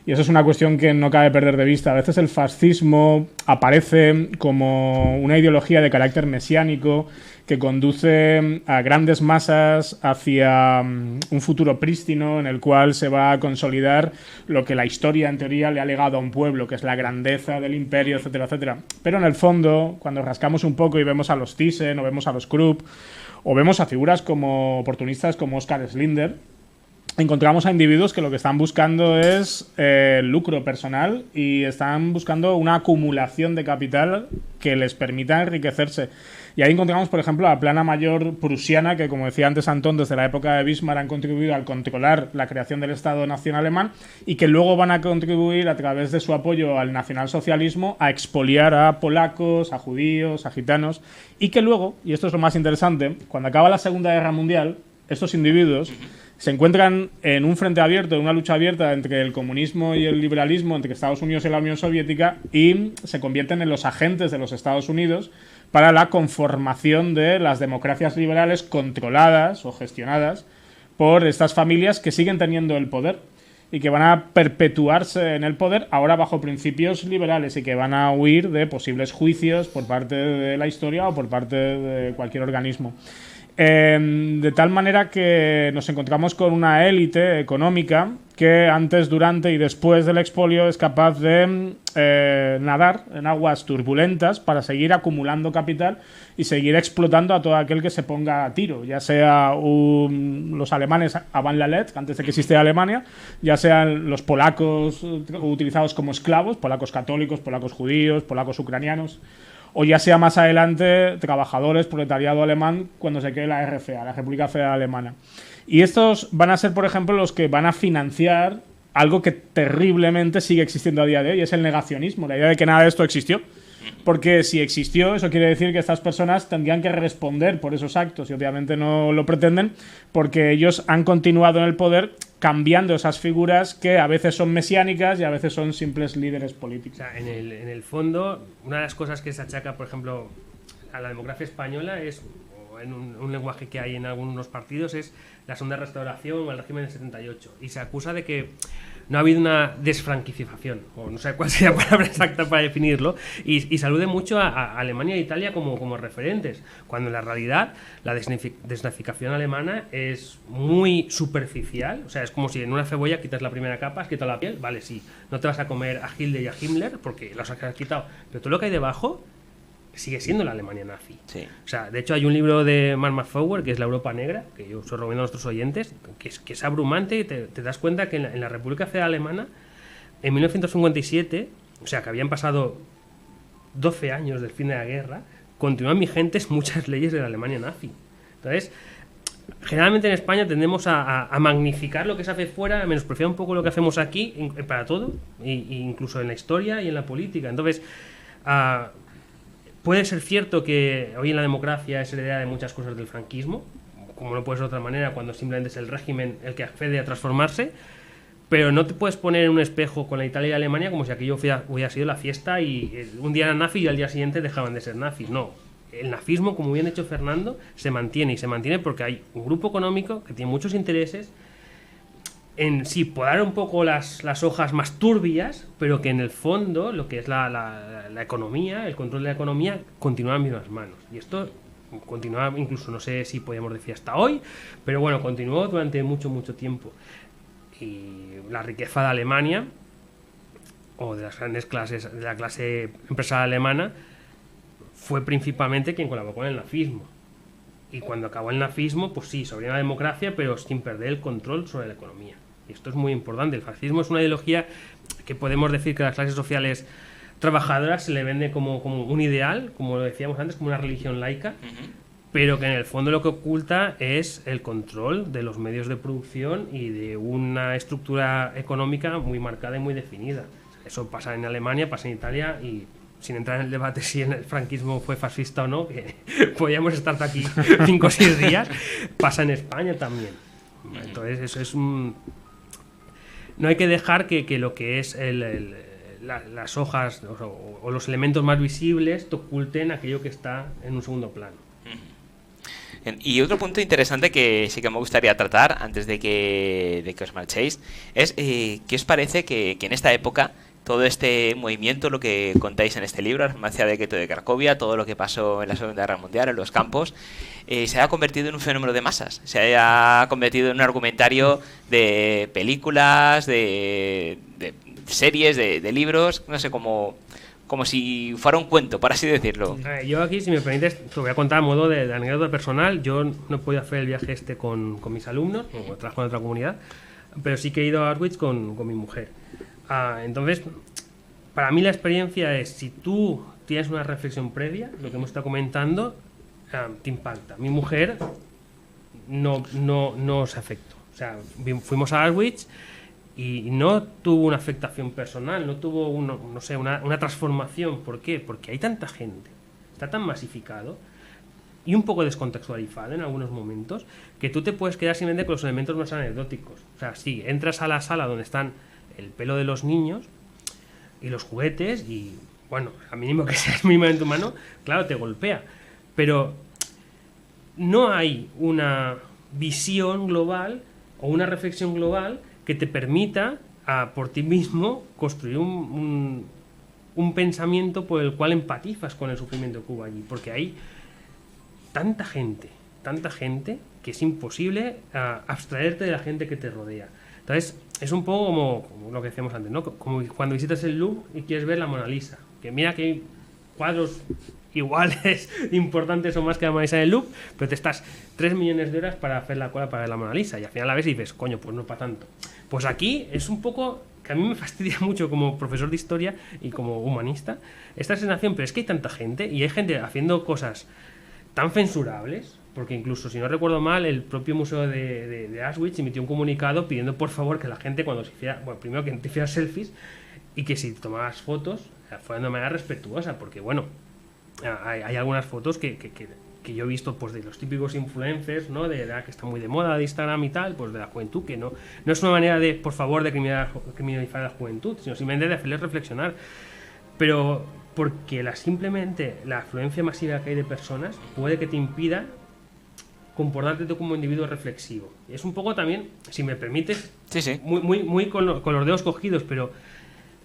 C: Y eso es una cuestión que no cabe perder de vista. A veces el fascismo aparece como una ideología de carácter mesiánico que conduce a grandes masas hacia un futuro prístino en el cual se va a consolidar lo que la historia en teoría le ha legado a un pueblo, que es la grandeza del imperio, etcétera, etcétera. Pero en el fondo, cuando rascamos un poco y vemos a los Thyssen o vemos a los Krupp, o vemos a figuras como oportunistas como Oskar Schindler, encontramos a individuos que lo que están buscando es lucro personal y están buscando una acumulación de capital que les permita enriquecerse. Y ahí encontramos, por ejemplo, la plana mayor prusiana, que, como decía antes Antón, desde la época de Bismarck han contribuido al controlar la creación del Estado-Nación alemán y que luego van a contribuir, a través de su apoyo al nacionalsocialismo, a expoliar a polacos, a judíos, a gitanos, y que luego, y esto es lo más interesante, cuando acaba la Segunda Guerra Mundial, estos individuos se encuentran en un frente abierto, en una lucha abierta entre el comunismo y el liberalismo, entre Estados Unidos y la Unión Soviética, y se convierten en los agentes de los Estados Unidos para la conformación de las democracias liberales controladas o gestionadas por estas familias que siguen teniendo el poder y que van a perpetuarse en el poder ahora bajo principios liberales y que van a huir de posibles juicios por parte de la historia o por parte de cualquier organismo. De tal manera que nos encontramos con una élite económica que antes, durante y después del expolio es capaz de nadar en aguas turbulentas para seguir acumulando capital y seguir explotando a todo aquel que se ponga a tiro, ya sea los alemanes avant la lettre, antes de que existiera Alemania, ya sean los polacos utilizados como esclavos, polacos católicos, polacos judíos, polacos ucranianos, o ya sea más adelante trabajadores, proletariado alemán, cuando se cree la RFA, la República Federal Alemana. Y estos van a ser, por ejemplo, los que van a financiar algo que terriblemente sigue existiendo a día de hoy, es el negacionismo, la idea de que nada de esto existió. Porque si existió, eso quiere decir que estas personas tendrían que responder por esos actos y obviamente no lo pretenden porque ellos han continuado en el poder cambiando esas figuras que a veces son mesiánicas y a veces son simples líderes políticos.
B: O sea, en el fondo, una de las cosas que se achaca, por ejemplo, a la democracia española es, o en un lenguaje que hay en algunos partidos, es la segunda restauración o el régimen del 78. Y se acusa de que no ha habido una desfranquicización, o no sé cuál sería la palabra exacta para definirlo, y se alude mucho a Alemania e Italia como referentes, cuando en la realidad la desnazificación alemana es muy superficial. O sea, es como si en una cebolla quitas la primera capa, has quitado la piel, vale, sí, no te vas a comer a Hitler y a Himmler porque los has quitado, pero todo lo que hay debajo sigue siendo la Alemania nazi.
A: Sí.
B: O sea, de hecho hay un libro de Mark Mafauer, que es La Europa Negra, que yo os recomiendo a nuestros oyentes, que es abrumante y te das cuenta que en la República Federal Alemana, en 1957, o sea, que habían pasado 12 años del fin de la guerra, continúan vigentes muchas leyes de la Alemania nazi. Entonces, generalmente en España tendemos a magnificar lo que se hace fuera, a menospreciar un poco lo que hacemos aquí, para todo, incluso en la historia y en la política. Entonces, puede ser cierto que hoy en la democracia es heredera de muchas cosas del franquismo, como no puede ser de otra manera cuando simplemente es el régimen el que accede a transformarse, pero no te puedes poner en un espejo con la Italia y la Alemania como si aquello hubiera sido la fiesta y un día eran nazis y al día siguiente dejaban de ser nazis. No, el nazismo, como bien ha dicho Fernando, se mantiene, y se mantiene porque hay un grupo económico que tiene muchos intereses en sí podar un poco las hojas más turbias, pero que en el fondo lo que es la economía, el control de la economía, continúa en mismas manos. Y esto continúa, incluso no sé si podríamos decir hasta hoy, pero bueno, continuó durante mucho tiempo. Y la riqueza de Alemania, o de las grandes clases, de la clase empresarial alemana, fue principalmente quien colaboró con el nazismo. Y cuando acabó el nazismo, pues sí, sobre la democracia, pero sin perder el control sobre la economía. Y esto es muy importante. El fascismo es una ideología que podemos decir que a las clases sociales trabajadoras se le vende como un ideal, como lo decíamos antes, como una religión laica, pero que en el fondo lo que oculta es el control de los medios de producción y de una estructura económica muy marcada y muy definida. Eso pasa en Alemania, pasa en Italia, y sin entrar en el debate si el franquismo fue fascista o no, que podríamos estar aquí 5 o 6 días, pasa en España también. Entonces eso es un... No hay que dejar que lo que es las hojas o los elementos más visibles te oculten aquello que está en un segundo plano.
A: Y otro punto interesante que sí que me gustaría tratar antes de que os marchéis es ¿qué os parece que en esta época todo este movimiento, lo que contáis en este libro, la farmacia de Gueto de Cracovia, todo lo que pasó en la Segunda Guerra Mundial, en los campos, se haya convertido en un fenómeno de masas, se haya convertido en un argumentario de películas, de series, de libros, no sé, como si fuera un cuento, por así decirlo.
B: Yo aquí, si me permites, te voy a contar a modo de anécdota personal. Yo no he podido hacer el viaje con mis alumnos, o trabajo en otra comunidad, pero sí que he ido a Auschwitz con mi mujer. Entonces, para mí la experiencia es, si tú tienes una reflexión previa, lo que hemos estado comentando, te impacta. Mi mujer no se afectó. O sea, fuimos a Auschwitz y no tuvo una afectación personal, no tuvo una transformación. ¿Por qué? Porque hay tanta gente, está tan masificado y un poco descontextualizado en algunos momentos, que tú te puedes quedar simplemente con los elementos más anecdóticos. O sea, sí, entras a la sala donde están el pelo de los niños y los juguetes y, bueno, a mínimo que seas mínimamente humano, claro, te golpea. Pero no hay una visión global o una reflexión global que te permita por ti mismo construir un pensamiento por el cual empatizas con el sufrimiento que hubo allí. Porque hay tanta gente que es imposible abstraerte de la gente que te rodea. Entonces, es un poco como lo que decíamos antes, ¿no? Como cuando visitas el Louvre y quieres ver la Mona Lisa. Que mira que hay cuadros iguales, importantes o más que la Mona Lisa del Louvre, pero te estás 3 millones de horas para hacer la cola para ver la Mona Lisa y al final la ves y dices, coño, pues no para tanto. Pues aquí es un poco que a mí me fastidia mucho como profesor de historia y como humanista esta sensación, pero es que hay tanta gente y hay gente haciendo cosas tan censurables, porque incluso, si no recuerdo mal, el propio museo de Auschwitz emitió un comunicado pidiendo por favor que la gente cuando se hiciera, bueno, primero que te hiciera selfies y que si tomabas fotos fueran de manera respetuosa, porque bueno, hay algunas fotos que yo he visto pues de los típicos influencers, ¿no? De que está muy de moda de Instagram y tal, pues de la juventud, que no es una manera de, por favor, de criminalizar a la juventud, sino simplemente de hacerles reflexionar. Pero porque simplemente la afluencia masiva que hay de personas puede que te impida comportarte tú como individuo reflexivo. Y es un poco también, si me permites,
A: sí.
B: muy con los dedos cogidos, pero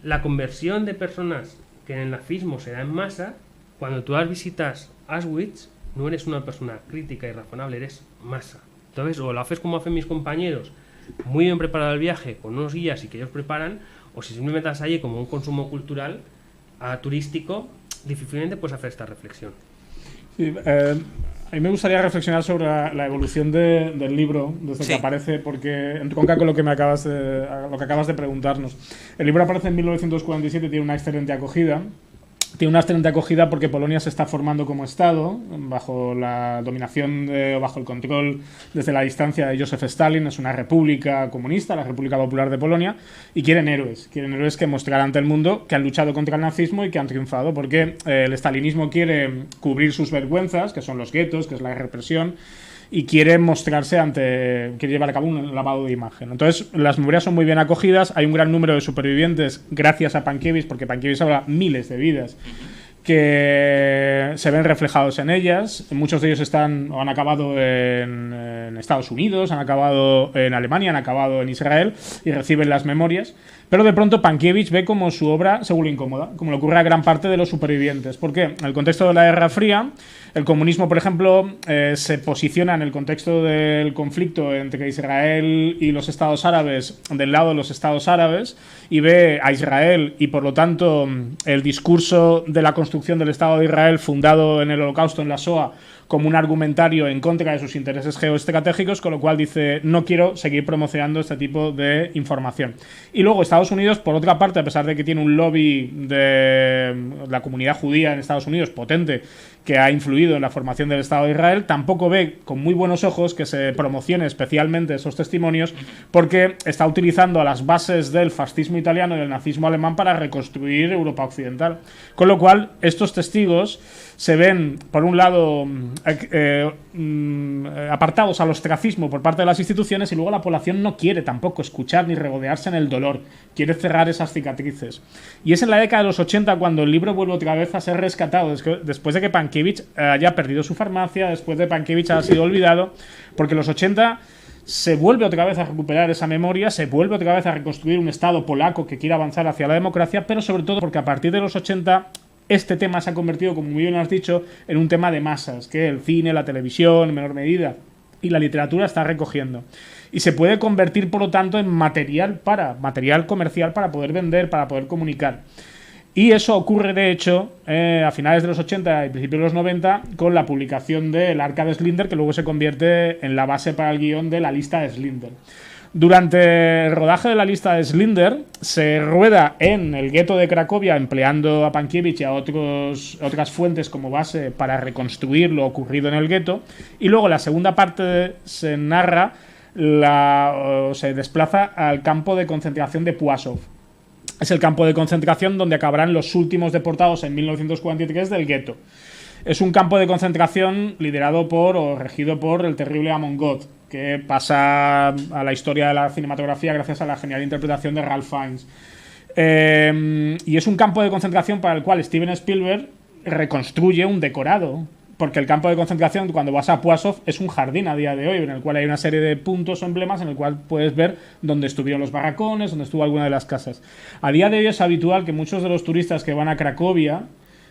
B: la conversión de personas que en el nazismo se da en masa, cuando tú visitas Auschwitz, no eres una persona crítica y razonable, eres masa. Entonces, o lo haces como hacen mis compañeros, muy bien preparado el viaje, con unos guías y que ellos preparan, o si simplemente estás allí como un consumo cultural turístico, difícilmente puedes hacer esta reflexión.
C: Sí, a mí me gustaría reflexionar sobre la evolución del libro desde que aparece, porque entronca con lo que acabas de preguntarnos. El libro aparece en 1947, tiene una excelente acogida. Tiene una excelente acogida porque Polonia se está formando como Estado, bajo la dominación o bajo el control desde la distancia de Joseph Stalin. Es una república comunista, la República Popular de Polonia, y quieren héroes que mostrar ante el mundo que han luchado contra el nazismo y que han triunfado, porque el stalinismo quiere cubrir sus vergüenzas, que son los guetos, que es la represión, y quiere llevar a cabo un lavado de imagen. Entonces, las memorias son muy bien acogidas, hay un gran número de supervivientes gracias a Pankiewicz, porque Pankiewicz habla miles de vidas que se ven reflejados en ellas. Muchos de ellos han acabado en Estados Unidos, han acabado en Alemania, han acabado en Israel y reciben las memorias. Pero de pronto Pankiewicz ve como su obra se vuelve incómoda, como le ocurre a gran parte de los supervivientes. ¿Por qué? En el contexto de la Guerra Fría, el comunismo, por ejemplo, se posiciona en el contexto del conflicto entre Israel y los Estados árabes, del lado de los Estados árabes, y ve a Israel y, por lo tanto, el discurso de la construcción del Estado de Israel fundado en el Holocausto, en la Shoah, como un argumentario en contra de sus intereses geoestratégicos, con lo cual dice, no quiero seguir promocionando este tipo de información. Y luego Estados Unidos, por otra parte, a pesar de que tiene un lobby de la comunidad judía en Estados Unidos potente, que ha influido en la formación del Estado de Israel, tampoco ve con muy buenos ojos que se promocione especialmente esos testimonios, porque está utilizando a las bases del fascismo italiano y del nazismo alemán para reconstruir Europa occidental. Con lo cual, estos testigos se ven, por un lado, apartados al ostracismo por parte de las instituciones, y luego la población no quiere tampoco escuchar ni regodearse en el dolor, quiere cerrar esas cicatrices. Y es en la década de los 80 cuando el libro vuelve otra vez a ser rescatado, después de que Pankiewicz haya perdido su farmacia, después de Pankiewicz haya sido olvidado, porque en los 80 se vuelve otra vez a recuperar esa memoria, se vuelve otra vez a reconstruir un Estado polaco que quiera avanzar hacia la democracia, pero sobre todo porque a partir de los 80 este tema se ha convertido, como muy bien has dicho, en un tema de masas, que el cine, la televisión, en menor medida, y la literatura está recogiendo. Y se puede convertir, por lo tanto, en material comercial para poder vender, para poder comunicar. Y eso ocurre, de hecho, a finales de los 80 y principios de los 90, con la publicación del Arca de Schindler, que luego se convierte en la base para el guión de La lista de Schindler. Durante el rodaje de la lista de Schindler se rueda en el gueto de Cracovia empleando a Pankiewicz y a otras fuentes como base para reconstruir lo ocurrido en el gueto, y luego la segunda parte se narra se desplaza al campo de concentración de Płaszów. Es el campo de concentración donde acabarán los últimos deportados en 1943 del gueto. Es un campo de concentración liderado o regido por el terrible Amon Göth, que pasa a la historia de la cinematografía gracias a la genial interpretación de Ralph Fiennes. Y es un campo de concentración para el cual Steven Spielberg reconstruye un decorado, porque el campo de concentración, cuando vas a Płaszów, es un jardín a día de hoy, en el cual hay una serie de puntos o emblemas en el cual puedes ver dónde estuvieron los barracones, dónde estuvo alguna de las casas. A día de hoy es habitual que muchos de los turistas que van a Cracovia,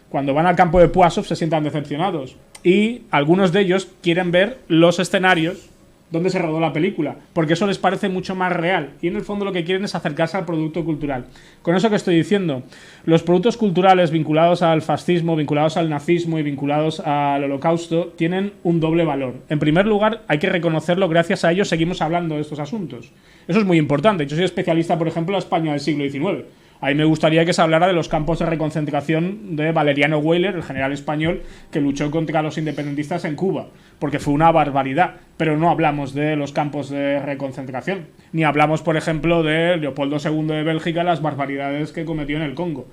C: cuando van al campo de Płaszów, se sientan decepcionados. Y algunos de ellos quieren ver los escenarios donde se rodó la película, porque eso les parece mucho más real. Y en el fondo lo que quieren es acercarse al producto cultural. Con eso que estoy diciendo, los productos culturales vinculados al fascismo, vinculados al nazismo y vinculados al holocausto tienen un doble valor. En primer lugar, hay que reconocerlo, gracias a ellos seguimos hablando de estos asuntos. Eso es muy importante. Yo soy especialista, por ejemplo, en la España del siglo XIX. A mí me gustaría que se hablara de los campos de reconcentración de Valeriano Weyler, el general español que luchó contra los independentistas en Cuba, porque fue una barbaridad. Pero no hablamos de los campos de reconcentración, ni hablamos, por ejemplo, de Leopoldo II de Bélgica, las barbaridades que cometió en el Congo.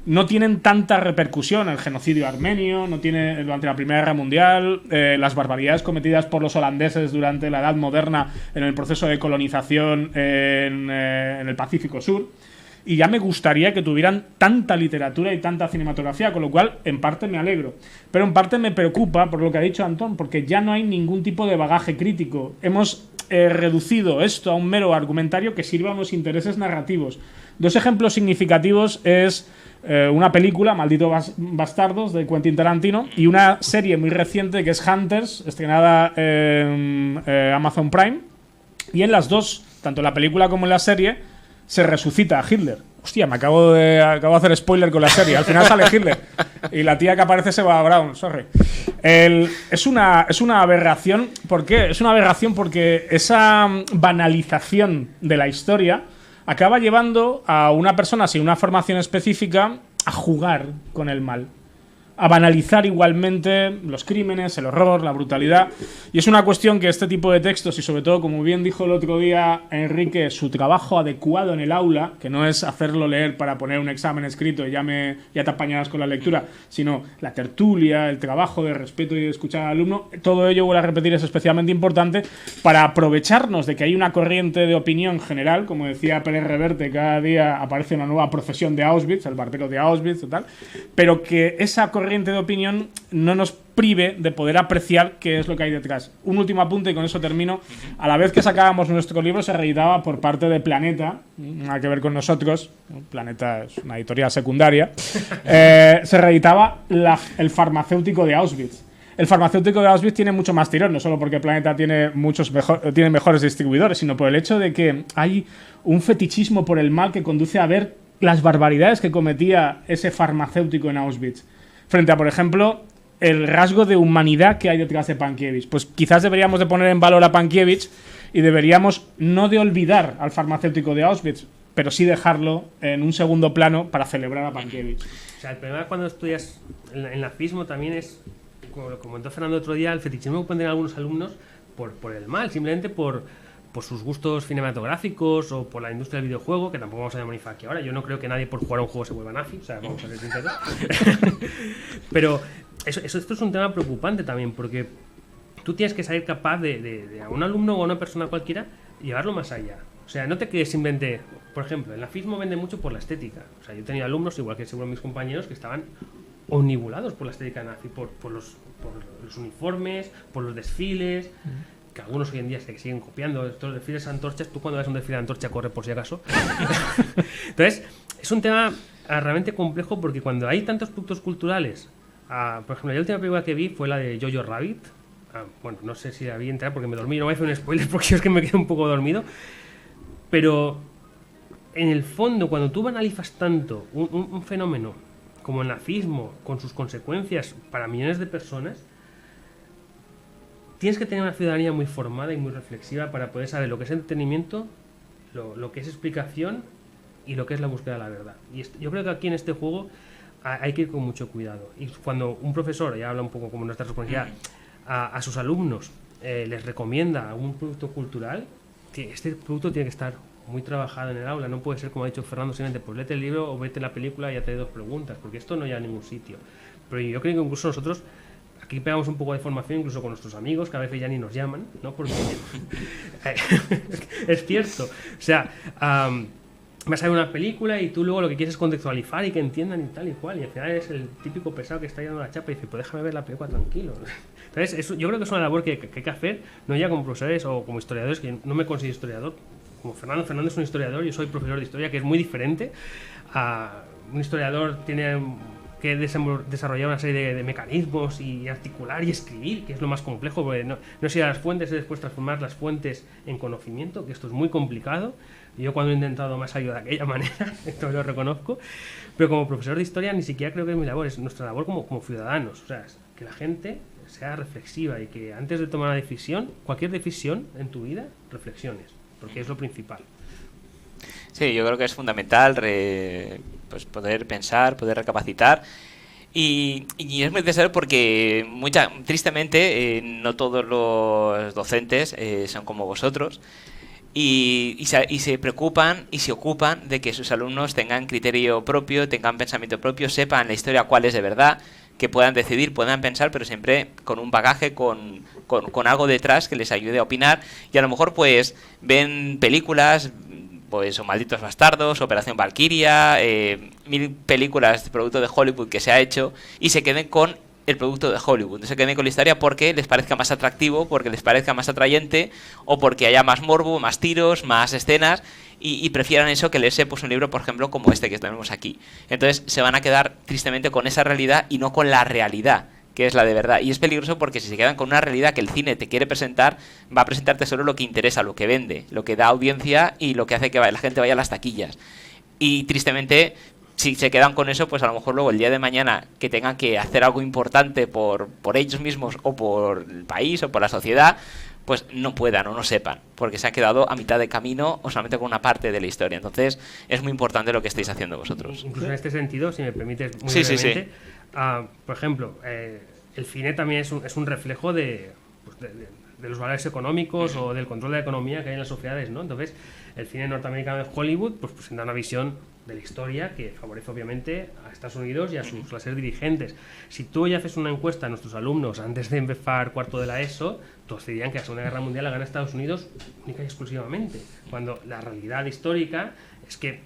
C: No tienen tanta repercusión el genocidio armenio, no tiene durante la Primera Guerra Mundial, las barbaridades cometidas por los holandeses durante la Edad Moderna en el proceso de colonización en el Pacífico Sur. Y ya me gustaría que tuvieran tanta literatura y tanta cinematografía, con lo cual en parte me alegro. Pero en parte me preocupa por lo que ha dicho Antón, porque ya no hay ningún tipo de bagaje crítico. Hemos reducido esto a un mero argumentario que sirva a unos intereses narrativos. Dos ejemplos significativos es una película, Malditos Bastardos, de Quentin Tarantino, y una serie muy reciente que es Hunters, estrenada en Amazon Prime. Y en las dos, tanto en la película como en la serie, se resucita a Hitler. Hostia, acabo de hacer spoiler con la serie. Al final sale Hitler. Y la tía que aparece se va a Brown. Sorry. Es una aberración. ¿Por qué? Es una aberración porque esa banalización de la historia acaba llevando a una persona sin una formación específica a jugar con el mal, a banalizar igualmente los crímenes, el horror, la brutalidad. Y es una cuestión que este tipo de textos, y sobre todo, como bien dijo el otro día Enrique, su trabajo adecuado en el aula, que no es hacerlo leer para poner un examen escrito y ya te apañarás con la lectura, sino la tertulia, el trabajo de respeto y de escuchar al alumno, todo ello, vuelvo a repetir, es especialmente importante para aprovecharnos de que hay una corriente de opinión general. Como decía Pérez Reverte, cada día aparece una nueva profesión de Auschwitz, el barbero de Auschwitz y tal, pero que esa corriente de opinión no nos prive de poder apreciar qué es lo que hay detrás. Un último apunte y con eso termino. A la vez que sacábamos nuestro libro se reeditaba por parte de Planeta, nada que ver con nosotros, Planeta es una editorial secundaria, se reeditaba el farmacéutico de Auschwitz. El farmacéutico de Auschwitz tiene mucho más tirón, no solo porque Planeta tiene tiene mejores distribuidores, sino por el hecho de que hay un fetichismo por el mal que conduce a ver las barbaridades que cometía ese farmacéutico en Auschwitz, frente a, por ejemplo, el rasgo de humanidad que hay detrás de Pankiewicz. Pues quizás deberíamos de poner en valor a Pankiewicz y deberíamos no de olvidar al farmacéutico de Auschwitz, pero sí dejarlo en un segundo plano para celebrar a Pankiewicz.
B: O sea, el problema cuando estudias el nazismo también es, como lo comentó Fernando otro día, el fetichismo que ponen algunos alumnos por el mal, simplemente por sus gustos cinematográficos o por la industria del videojuego, que tampoco vamos a demonizar aquí ahora. Yo no creo que nadie por jugar a un juego se vuelva nazi, o sea, vamos a ser sinceros. Pero esto es un tema preocupante también, porque tú tienes que ser capaz de a un alumno o a una persona cualquiera llevarlo más allá. O sea, no te quedes simplemente... Por ejemplo, el nazismo vende mucho por la estética. O sea, yo tenía alumnos, igual que seguro mis compañeros, que estaban omnibulados por la estética nazi, por los uniformes, por los desfiles... que algunos hoy en día se siguen copiando estos desfiles de antorchas. Tú cuando ves un desfile de antorcha corre por si acaso. Entonces, es un tema realmente complejo porque cuando hay tantos productos culturales, por ejemplo, la última película que vi fue la de Jojo Rabbit. Bueno, no sé si la vi entrar porque me dormí, no voy a hacer un spoiler porque es que me quedé un poco dormido. Pero en el fondo, cuando tú banalizas tanto un fenómeno como el nazismo, con sus consecuencias para millones de personas, tienes que tener una ciudadanía muy formada y muy reflexiva para poder saber lo que es entretenimiento, lo que es explicación y lo que es la búsqueda de la verdad. Y yo creo que aquí en este juego hay que ir con mucho cuidado. Y cuando un profesor, ya habla un poco como nuestra responsabilidad, a sus alumnos les recomienda un producto cultural, este producto tiene que estar muy trabajado en el aula. No puede ser, como ha dicho Fernando, simplemente pues léete el libro o vete la película y ya te doy 2 preguntas, porque esto no llega a ningún sitio. Pero yo creo que incluso nosotros aquí pegamos un poco de formación incluso con nuestros amigos, que a veces ya ni nos llaman, ¿no? Porque es cierto. O sea, vas a ver una película y tú luego lo que quieres es contextualizar y que entiendan y tal y cual, y al final es el típico pesado que está dando la chapa y dice, pues déjame ver la película tranquilo. Entonces, yo creo que es una labor que hay que hacer, no ya como profesores o como historiadores, que no me considero historiador, como Fernando es un historiador, yo soy profesor de historia, que es muy diferente. Un historiador tiene que desarrollar una serie de mecanismos y articular y escribir, que es lo más complejo, porque no es ir a las fuentes, es después transformar las fuentes en conocimiento, que esto es muy complicado. Yo cuando he intentado me ha salido de aquella manera, esto lo reconozco, pero como profesor de historia ni siquiera creo que es mi labor, es nuestra labor como ciudadanos, o sea, que la gente sea reflexiva y que antes de tomar una decisión, cualquier decisión en tu vida, reflexiones, porque es lo principal.
A: Sí, yo creo que es fundamental pues poder pensar, poder recapacitar. Y es muy necesario porque, tristemente, no todos los docentes son como vosotros. Y se preocupan y se ocupan de que sus alumnos tengan criterio propio, tengan pensamiento propio, sepan la historia cuál es de verdad, que puedan decidir, puedan pensar, pero siempre con un bagaje, con algo detrás que les ayude a opinar. Y a lo mejor pues ven películas, pues o Malditos Bastardos, Operación Valquiria, 1000 películas de producto de Hollywood que se ha hecho, y se queden con el producto de Hollywood, se queden con la historia porque les parezca más atractivo, porque les parezca más atrayente, o porque haya más morbo, más tiros, más escenas, y prefieran eso que leerse pues un libro, por ejemplo, como este que tenemos aquí. Entonces se van a quedar tristemente con esa realidad y no con la realidad, que es la de verdad. Y es peligroso porque si se quedan con una realidad que el cine te quiere presentar, va a presentarte solo lo que interesa, lo que vende, lo que da audiencia y lo que hace que la gente vaya a las taquillas. Y tristemente, si se quedan con eso, pues a lo mejor luego el día de mañana que tengan que hacer algo importante por ellos mismos o por el país o por la sociedad, pues no puedan o no sepan, porque se han quedado a mitad de camino o solamente con una parte de la historia. Entonces es muy importante lo que estáis haciendo vosotros.
B: Incluso en este sentido, si me permites muy
A: sí,
B: brevemente,
A: sí.
B: Por ejemplo, el cine también es un reflejo de los valores económicos o del control de la economía que hay en las sociedades, ¿no? Entonces, el cine norteamericano de Hollywood pues presenta una visión de la historia que favorece obviamente a Estados Unidos y a sus clases dirigentes. Si tú ya haces una encuesta a nuestros alumnos antes de empezar cuarto de la ESO, todos te dirían que la Segunda Guerra Mundial la gana Estados Unidos única y exclusivamente, cuando la realidad histórica es que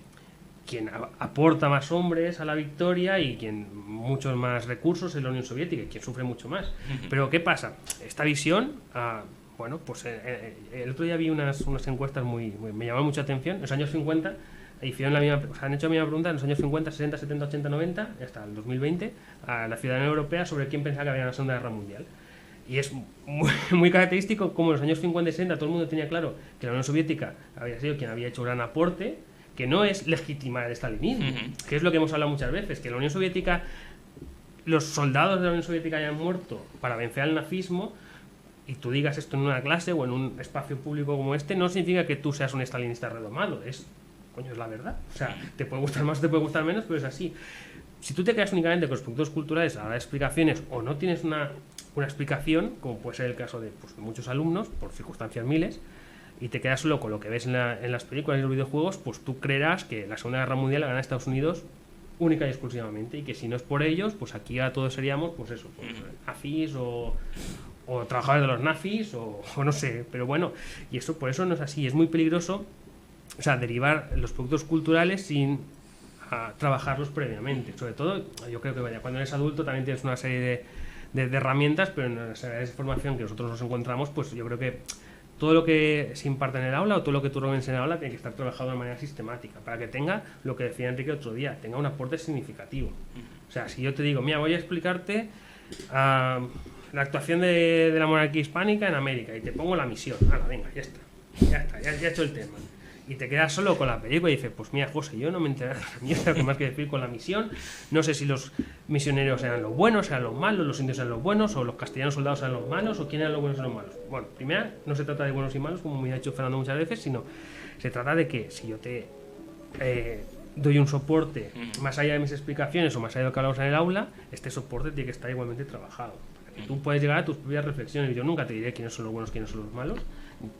B: quien aporta más hombres a la victoria y quien muchos más recursos es la Unión Soviética y quien sufre mucho más. Pero ¿qué pasa? Esta visión, bueno, pues el otro día vi unas encuestas me llamaron mucha atención. En los años 50 hicieron han hecho la misma pregunta en los años 50, 60, 70, 80, 90, hasta el 2020, a la ciudadanía europea sobre quién pensaba que había una Segunda Guerra Mundial. Y es muy característico como en los años 50 y 60 todo el mundo tenía claro que la Unión Soviética había sido quien había hecho gran aporte, que no es legitimar el estalinismo, que es lo que hemos hablado muchas veces, que la Unión Soviética, los soldados de la Unión Soviética hayan muerto para vencer al nazismo, y tú digas esto en una clase o en un espacio público como este, no significa que tú seas un estalinista redomado, es la verdad. O sea, te puede gustar más o te puede gustar menos, pero es así. Si tú te quedas únicamente con los productos culturales a dar explicaciones o no tienes una explicación, como puede ser el caso de muchos alumnos, por circunstancias miles, y te quedas solo con lo que ves en las películas y los videojuegos, pues tú creerás que la Segunda Guerra Mundial la gana Estados Unidos única y exclusivamente, y que si no es por ellos, pues aquí ya todos seríamos, pues eso, nazis o trabajadores de los nazis o no sé, pero bueno, y eso por eso no es así, es muy peligroso, o sea, derivar los productos culturales sin trabajarlos previamente. Sobre todo, yo creo que cuando eres adulto también tienes una serie de herramientas, pero en las áreas de formación que nosotros nos encontramos, pues yo creo que todo lo que se imparte en el aula o todo lo que tú organizas en el aula tiene que estar trabajado de manera sistemática para que tenga, lo que decía Enrique otro día, tenga un aporte significativo. O sea, si yo te digo, mira, voy a explicarte la actuación de la monarquía hispánica en América y te pongo la misión, venga, ya está, ya he hecho el tema. Y te quedas solo con la película y dices, pues mira, José, yo no me enteré de la mierda que más que decir con la misión. No sé si los misioneros eran los buenos, eran los malos, los indios eran los buenos, o los castellanos soldados eran los malos, o quién eran los buenos y los malos. Bueno, primera, no se trata de buenos y malos, como me ha dicho Fernando muchas veces, sino se trata de que si yo te doy un soporte más allá de mis explicaciones o más allá de lo que hablamos en el aula, este soporte tiene que estar igualmente trabajado. Para que tú puedes llegar a tus propias reflexiones. Yo nunca te diré quiénes son los buenos, quiénes son los malos,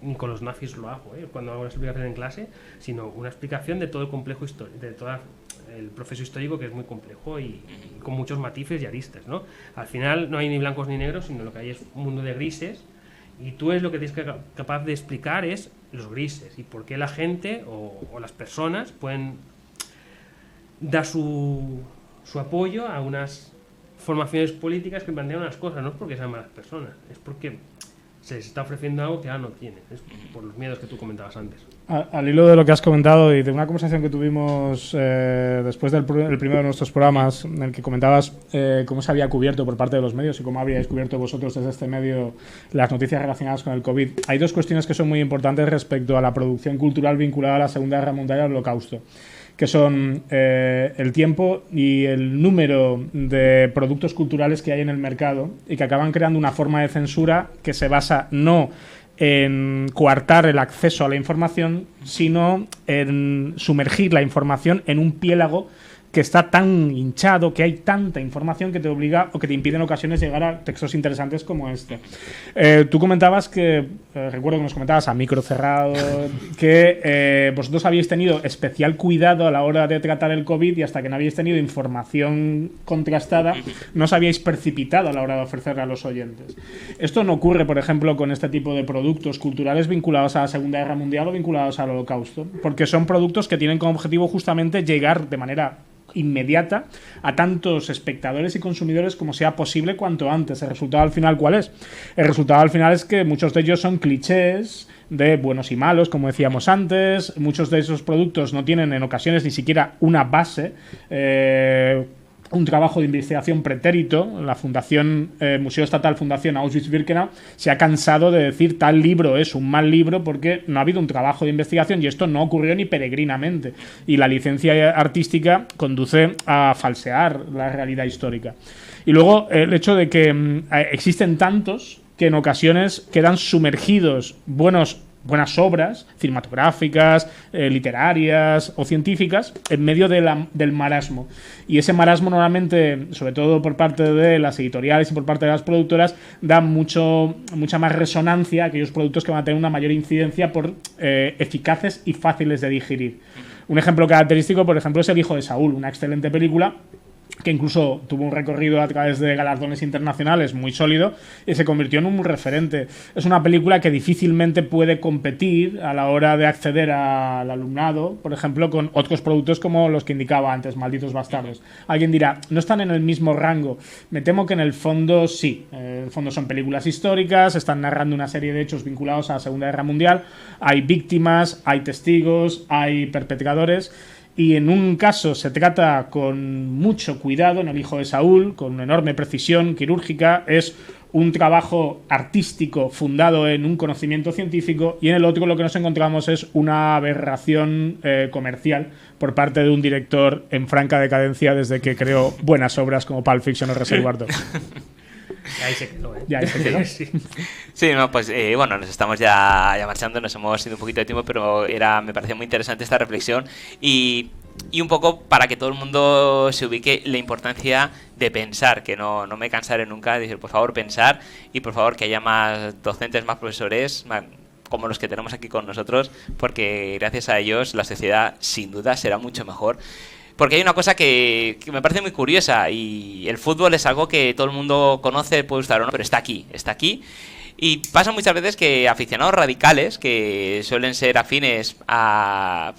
B: ni con los nazis lo hago, cuando hago una explicación en clase, sino una explicación de todo el complejo histórico, de todo el proceso histórico, que es muy complejo y con muchos matices y aristas, ¿no? Al final no hay ni blancos ni negros, sino lo que hay es un mundo de grises, y tú es lo que tienes que capaz de explicar es los grises y por qué la gente o las personas pueden dar su apoyo a unas formaciones políticas que plantean unas cosas. No es porque sean malas personas, es porque se les está ofreciendo algo que ahora no tienen, es por los miedos que tú comentabas antes.
C: Al hilo de lo que has comentado y de una conversación que tuvimos después del primero de nuestros programas, en el que comentabas cómo se había cubierto por parte de los medios y cómo habíais cubierto vosotros desde este medio las noticias relacionadas con el COVID, hay dos cuestiones que son muy importantes respecto a la producción cultural vinculada a la Segunda Guerra Mundial y al Holocausto, que son el tiempo y el número de productos culturales que hay en el mercado y que acaban creando una forma de censura que se basa no en coartar el acceso a la información, sino en sumergir la información en un piélago que está tan hinchado, que hay tanta información que te obliga o que te impide en ocasiones llegar a textos interesantes como este. Tú comentabas que, recuerdo que nos comentabas a micro cerrado, que vosotros habíais tenido especial cuidado a la hora de tratar el COVID y hasta que no habíais tenido información contrastada, no os habíais precipitado a la hora de ofrecerla a los oyentes. Esto no ocurre, por ejemplo, con este tipo de productos culturales vinculados a la Segunda Guerra Mundial o vinculados al Holocausto, porque son productos que tienen como objetivo justamente llegar de manera inmediata a tantos espectadores y consumidores como sea posible cuanto antes. ¿El resultado al final cuál es? El resultado al final es que muchos de ellos son clichés de buenos y malos, como decíamos antes. Muchos de esos productos no tienen en ocasiones ni siquiera una base, un trabajo de investigación pretérito. La Fundación Museo Estatal Fundación Auschwitz-Birkenau se ha cansado de decir tal libro es un mal libro porque no ha habido un trabajo de investigación, y esto no ocurrió ni peregrinamente, y la licencia artística conduce a falsear la realidad histórica. Y luego el hecho de que existen tantos que en ocasiones quedan sumergidos buenas obras cinematográficas, literarias o científicas en medio del marasmo. Y ese marasmo normalmente, sobre todo por parte de las editoriales y por parte de las productoras, da mucha más resonancia a aquellos productos que van a tener una mayor incidencia por eficaces y fáciles de digerir. Un ejemplo característico, por ejemplo, es El hijo de Saúl, una excelente película que incluso tuvo un recorrido a través de galardones internacionales muy sólido y se convirtió en un referente. Es una película que difícilmente puede competir a la hora de acceder al alumnado, por ejemplo, con otros productos como los que indicaba antes, Malditos Bastardos. Alguien dirá, ¿no están en el mismo rango? Me temo que en el fondo sí. En el fondo son películas históricas, están narrando una serie de hechos vinculados a la Segunda Guerra Mundial, hay víctimas, hay testigos, hay perpetradores. Y en un caso se trata con mucho cuidado, en El hijo de Saúl, con una enorme precisión quirúrgica, es un trabajo artístico fundado en un conocimiento científico, y en el otro lo que nos encontramos es una aberración comercial por parte de un director en franca decadencia desde que creó buenas obras como Pulp Fiction o Reservoir Dogs.
B: Y ahí se quedó, ¿eh?
C: Ya ahí se quedó.
A: Sí, no, pues bueno, nos estamos ya marchando, nos hemos ido un poquito de tiempo, pero me parecía muy interesante esta reflexión y un poco para que todo el mundo se ubique la importancia de pensar, que no me cansaré nunca de decir, por favor, pensar, y por favor que haya más docentes, más profesores, como los que tenemos aquí con nosotros, porque gracias a ellos la sociedad sin duda será mucho mejor. Porque hay una cosa que me parece muy curiosa, y el fútbol es algo que todo el mundo conoce, puede gustar o no, pero está aquí. Y pasa muchas veces que aficionados radicales, que suelen ser afines a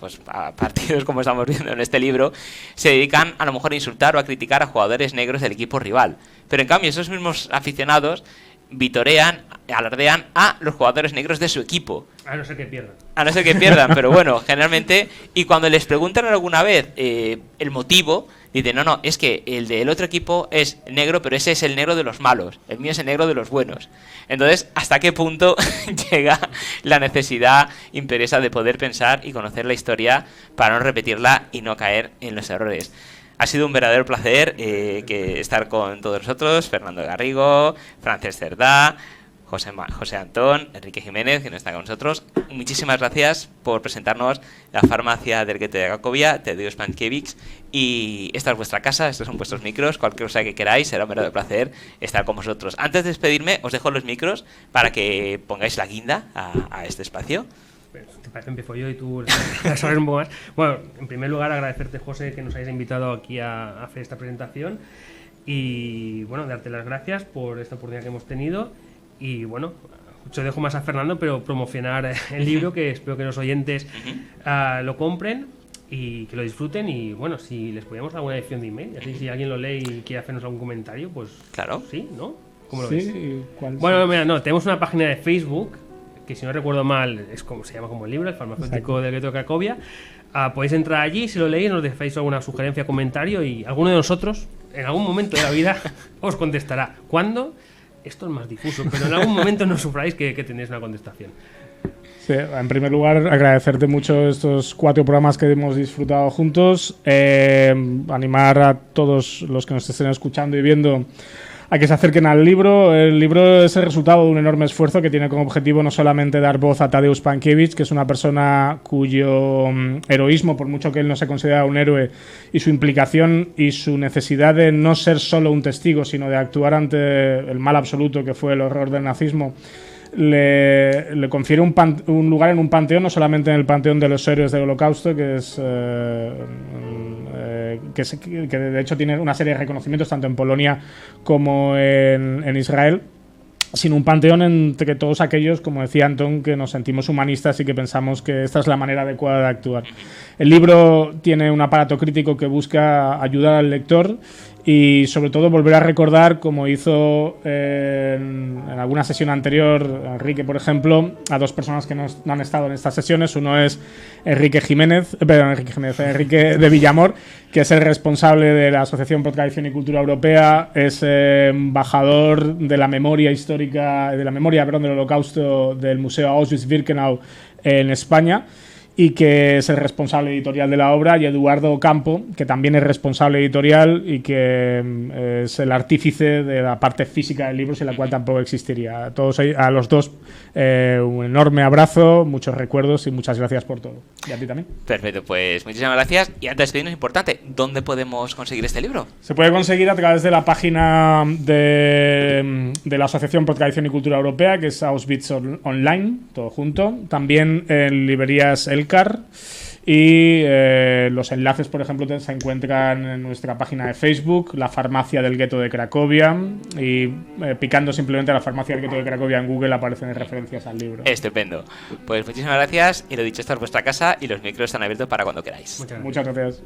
A: partidos como estamos viendo en este libro, se dedican a lo mejor a insultar o a criticar a jugadores negros del equipo rival. Pero en cambio esos mismos aficionados vitorean, alardean a los jugadores negros de su equipo.
B: A no ser que pierdan.
A: A no ser que pierdan, pero bueno, generalmente. Y cuando les preguntan alguna vez el motivo, dicen, no, es que el del otro equipo es negro, pero ese es el negro de los malos. El mío es el negro de los buenos. Entonces, ¿hasta qué punto llega la necesidad imperiosa de poder pensar y conocer la historia para no repetirla y no caer en los errores? Ha sido un verdadero placer estar con todos nosotros, Fernando Garrigo, Francesc Cerdá, José Antón, Enrique Jiménez, que no está con nosotros. Muchísimas gracias por presentarnos la farmacia del gueto de Cracovia, Tadeusz Pankiewicz. Y esta es vuestra casa, estos son vuestros micros. Cualquier cosa que queráis, será un verdadero placer estar con vosotros. Antes de despedirme, os dejo los micros para que pongáis la guinda a este espacio.
B: Te parece que empiezo yo y tú sabes un poco más. Bueno, en primer lugar, agradecerte, José, que nos hayas invitado aquí a hacer esta presentación. Y bueno, darte las gracias por esta oportunidad que hemos tenido. Y bueno, yo dejo más a Fernando, pero promocionar el libro, que espero que los oyentes lo compren y que lo disfruten. Y bueno, si les podíamos dar alguna edición de email, así si alguien lo lee y quiere hacernos algún comentario, pues
A: claro.
B: Sí, ¿no? ¿Cómo lo
C: Sí,
B: ves?
C: bueno,
B: mira, no, tenemos una página de Facebook que, si no recuerdo mal, es como se llama como el libro, El farmacéutico del gueto de Cracovia. Podéis entrar allí, si lo leéis, nos dejáis alguna sugerencia, comentario, y alguno de nosotros, en algún momento de la vida, os contestará. ¿Cuándo? Esto es más difuso, pero en algún momento no sufráis que tenéis una contestación.
C: Sí, en primer lugar, agradecerte mucho estos 4 programas que hemos disfrutado juntos. Animar a todos los que nos estén escuchando y viendo a que se acerquen al libro. El libro es el resultado de un enorme esfuerzo que tiene como objetivo no solamente dar voz a Tadeusz Pankiewicz, que es una persona cuyo heroísmo, por mucho que él no se considera un héroe, y su implicación y su necesidad de no ser solo un testigo, sino de actuar ante el mal absoluto que fue el horror del nazismo, le confiere un lugar en un panteón, no solamente en el panteón de los héroes del Holocausto, que es que de hecho tiene una serie de reconocimientos tanto en Polonia como en Israel, sino un panteón entre todos aquellos, como decía Antón, que nos sentimos humanistas y que pensamos que esta es la manera adecuada de actuar. El libro tiene un aparato crítico que busca ayudar al lector y sobre todo volver a recordar, como hizo en alguna sesión anterior Enrique, por ejemplo, a 2 personas que no han estado en estas sesiones. Uno es Enrique de Villamor, que es el responsable de la Asociación por Tradición y Cultura Europea, es embajador de la memoria histórica, del Holocausto del Museo Auschwitz-Birkenau en España, y que es el responsable editorial de la obra, y Eduardo Campo, que también es responsable editorial y que es el artífice de la parte física del libro, sin la cual tampoco existiría. A los dos un enorme abrazo, muchos recuerdos y muchas gracias por todo. Y a ti también.
A: Perfecto, pues muchísimas gracias. Y antes de despedirnos, importante, ¿dónde podemos conseguir este libro?
C: Se puede conseguir a través de la página de la Asociación por Tradición y Cultura Europea, que es Auschwitz Online, todo junto. También en librerías Elcar. Y los enlaces, por ejemplo, se encuentran en nuestra página de Facebook, la farmacia del gueto de Cracovia, y picando simplemente la farmacia del gueto de Cracovia en Google aparecen referencias al libro.
A: Estupendo. Pues muchísimas gracias, y lo dicho, esta es vuestra casa y los micros están abiertos para cuando queráis.
C: Muchas gracias.